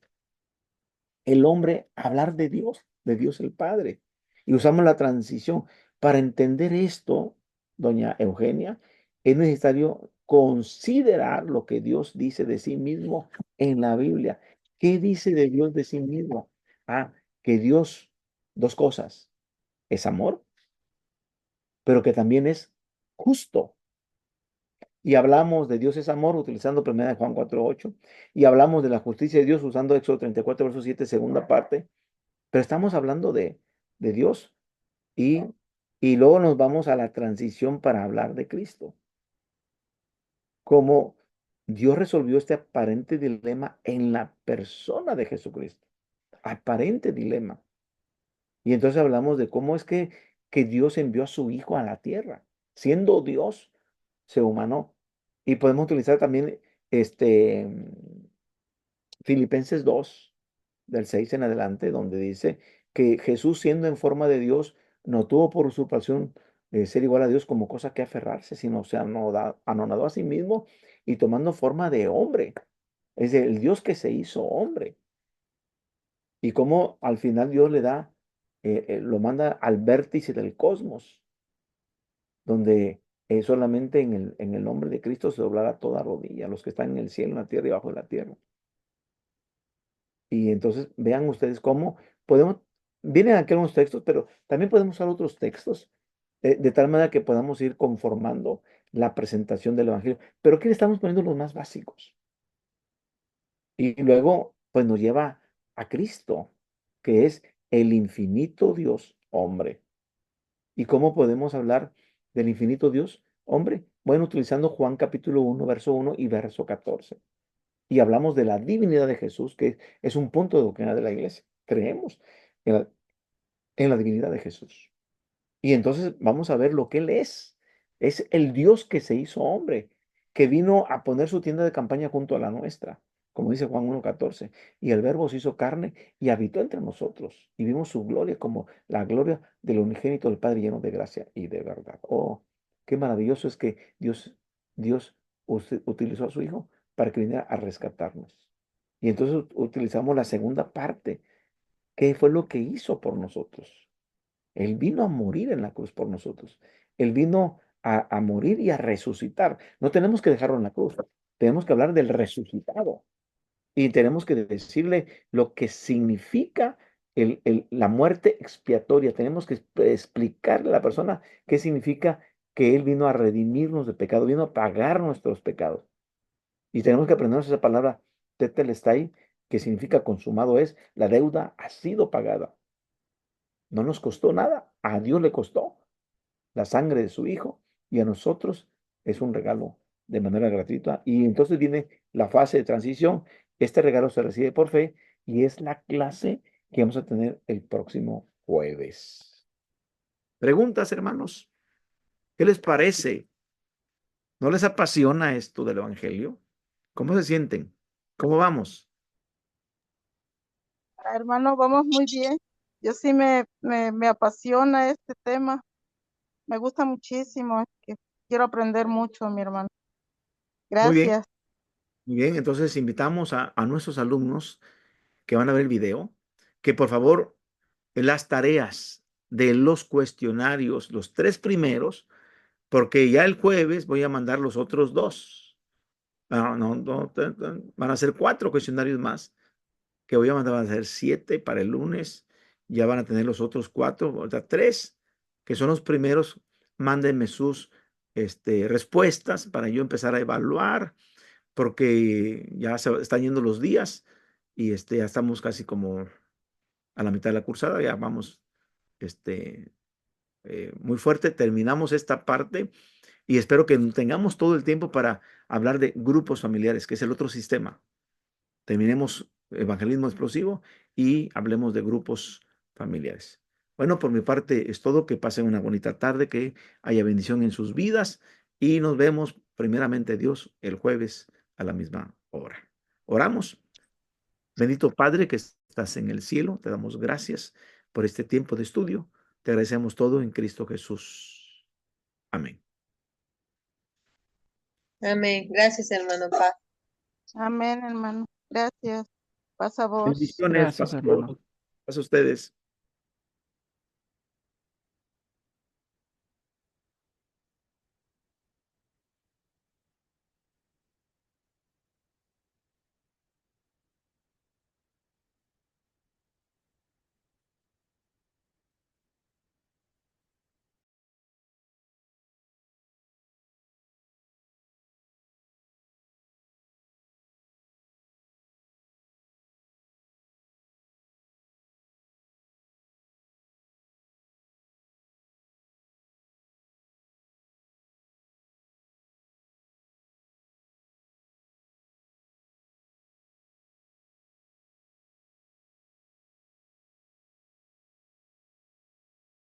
S1: el hombre a hablar de Dios el Padre? Y usamos la transición. Para entender esto, doña Eugenia, es necesario considerar lo que Dios dice de sí mismo en la Biblia. ¿Qué dice de Dios de sí mismo? Ah, que Dios, dos cosas, es amor, pero que también es justo. Y hablamos de Dios es amor utilizando 1 Juan 4:8. Y hablamos de la justicia de Dios usando Éxodo 34, verso 7, segunda parte. Pero estamos hablando de Dios y, y luego nos vamos a la transición para hablar de Cristo. Cómo Dios resolvió este aparente dilema en la persona de Jesucristo. Aparente dilema. Y entonces hablamos de cómo es que Dios envió a su Hijo a la tierra. Siendo Dios, se humanó. Y podemos utilizar también Filipenses 2 del 6 en adelante, donde dice que Jesús, siendo en forma de Dios, no tuvo por usurpación ser igual a Dios como cosa que aferrarse, sino se anonadó a sí mismo y tomando forma de hombre. Es el Dios que se hizo hombre. Y cómo al final Dios le da, lo manda al vértice del cosmos, donde solamente en el nombre de Cristo se doblará toda rodilla, los que están en el cielo, en la tierra y bajo de la tierra. Y entonces vean ustedes cómo podemos, vienen aquí algunos textos, pero también podemos usar otros textos, de tal manera que podamos ir conformando la presentación del Evangelio. Pero aquí le estamos poniendo los más básicos. Y luego, pues nos lleva a Cristo, que es el infinito Dios hombre. ¿Y cómo podemos hablar del infinito Dios hombre? Bueno, utilizando Juan capítulo 1, verso 1 y verso 14. Y hablamos de la divinidad de Jesús, que es un punto de doctrina de la iglesia. Creemos en la divinidad de Jesús. Y entonces vamos a ver lo que Él es. Es el Dios que se hizo hombre, que vino a poner su tienda de campaña junto a la nuestra, como dice Juan 1:14. Y el Verbo se hizo carne y habitó entre nosotros. Y vimos su gloria como la gloria del unigénito del Padre lleno de gracia y de verdad. Oh, qué maravilloso es que Dios utilizó a su Hijo para que viniera a rescatarnos. Y entonces utilizamos la segunda parte. ¿Qué fue lo que hizo por nosotros? Él vino a morir en la cruz por nosotros. Él vino a morir y a resucitar. No tenemos que dejarlo en la cruz. Tenemos que hablar del resucitado. Y tenemos que decirle lo que significa la muerte expiatoria. Tenemos que explicarle a la persona qué significa que Él vino a redimirnos de pecado, vino a pagar nuestros pecados. Y tenemos que aprendernos esa palabra tetelestai, que significa consumado es, la deuda ha sido pagada. No nos costó nada, a Dios le costó la sangre de su Hijo y a nosotros es un regalo de manera gratuita. Y entonces viene la fase de transición. Este regalo se recibe por fe y es la clase que vamos a tener el próximo jueves. Preguntas, hermanos. ¿Qué les parece ¿No les apasiona esto del Evangelio? ¿Cómo se sienten? ¿Cómo vamos?
S3: Hermano, vamos muy bien. Yo sí me apasiona este tema. Me gusta muchísimo. Es que quiero aprender mucho, mi hermano.
S1: Muy bien,
S3: Gracias.
S1: muy bien. Entonces invitamos a nuestros alumnos que van a ver el video, que por favor las tareas de los cuestionarios, los 3 primeros, porque ya el jueves voy a mandar los otros 2. Van a ser 4 cuestionarios más que voy a mandar, van a ser 7 para el lunes. Ya van a tener los otros 4, o sea, 3, que son los primeros. Mándenme sus respuestas para yo empezar a evaluar, porque ya se están yendo los días y ya estamos casi como a la mitad de la cursada, ya vamos este, muy fuerte. Terminamos esta parte y espero que tengamos todo el tiempo para hablar de grupos familiares, que es el otro sistema. Terminemos evangelismo explosivo y hablemos de grupos familiares. Bueno, por mi parte es todo. Que pasen una bonita tarde, que haya bendición en sus vidas y nos vemos primeramente Dios el jueves a la misma hora. Oramos. Bendito Padre que estás en el cielo, te damos gracias por este tiempo de estudio. Te agradecemos todo en Cristo Jesús. Amén.
S2: Amén. Gracias, hermano Paz.
S3: Amén, hermano. Gracias. Pasa vos.
S1: Bendiciones
S4: Gracias,
S1: para
S4: hermano.
S1: todos. Para ustedes.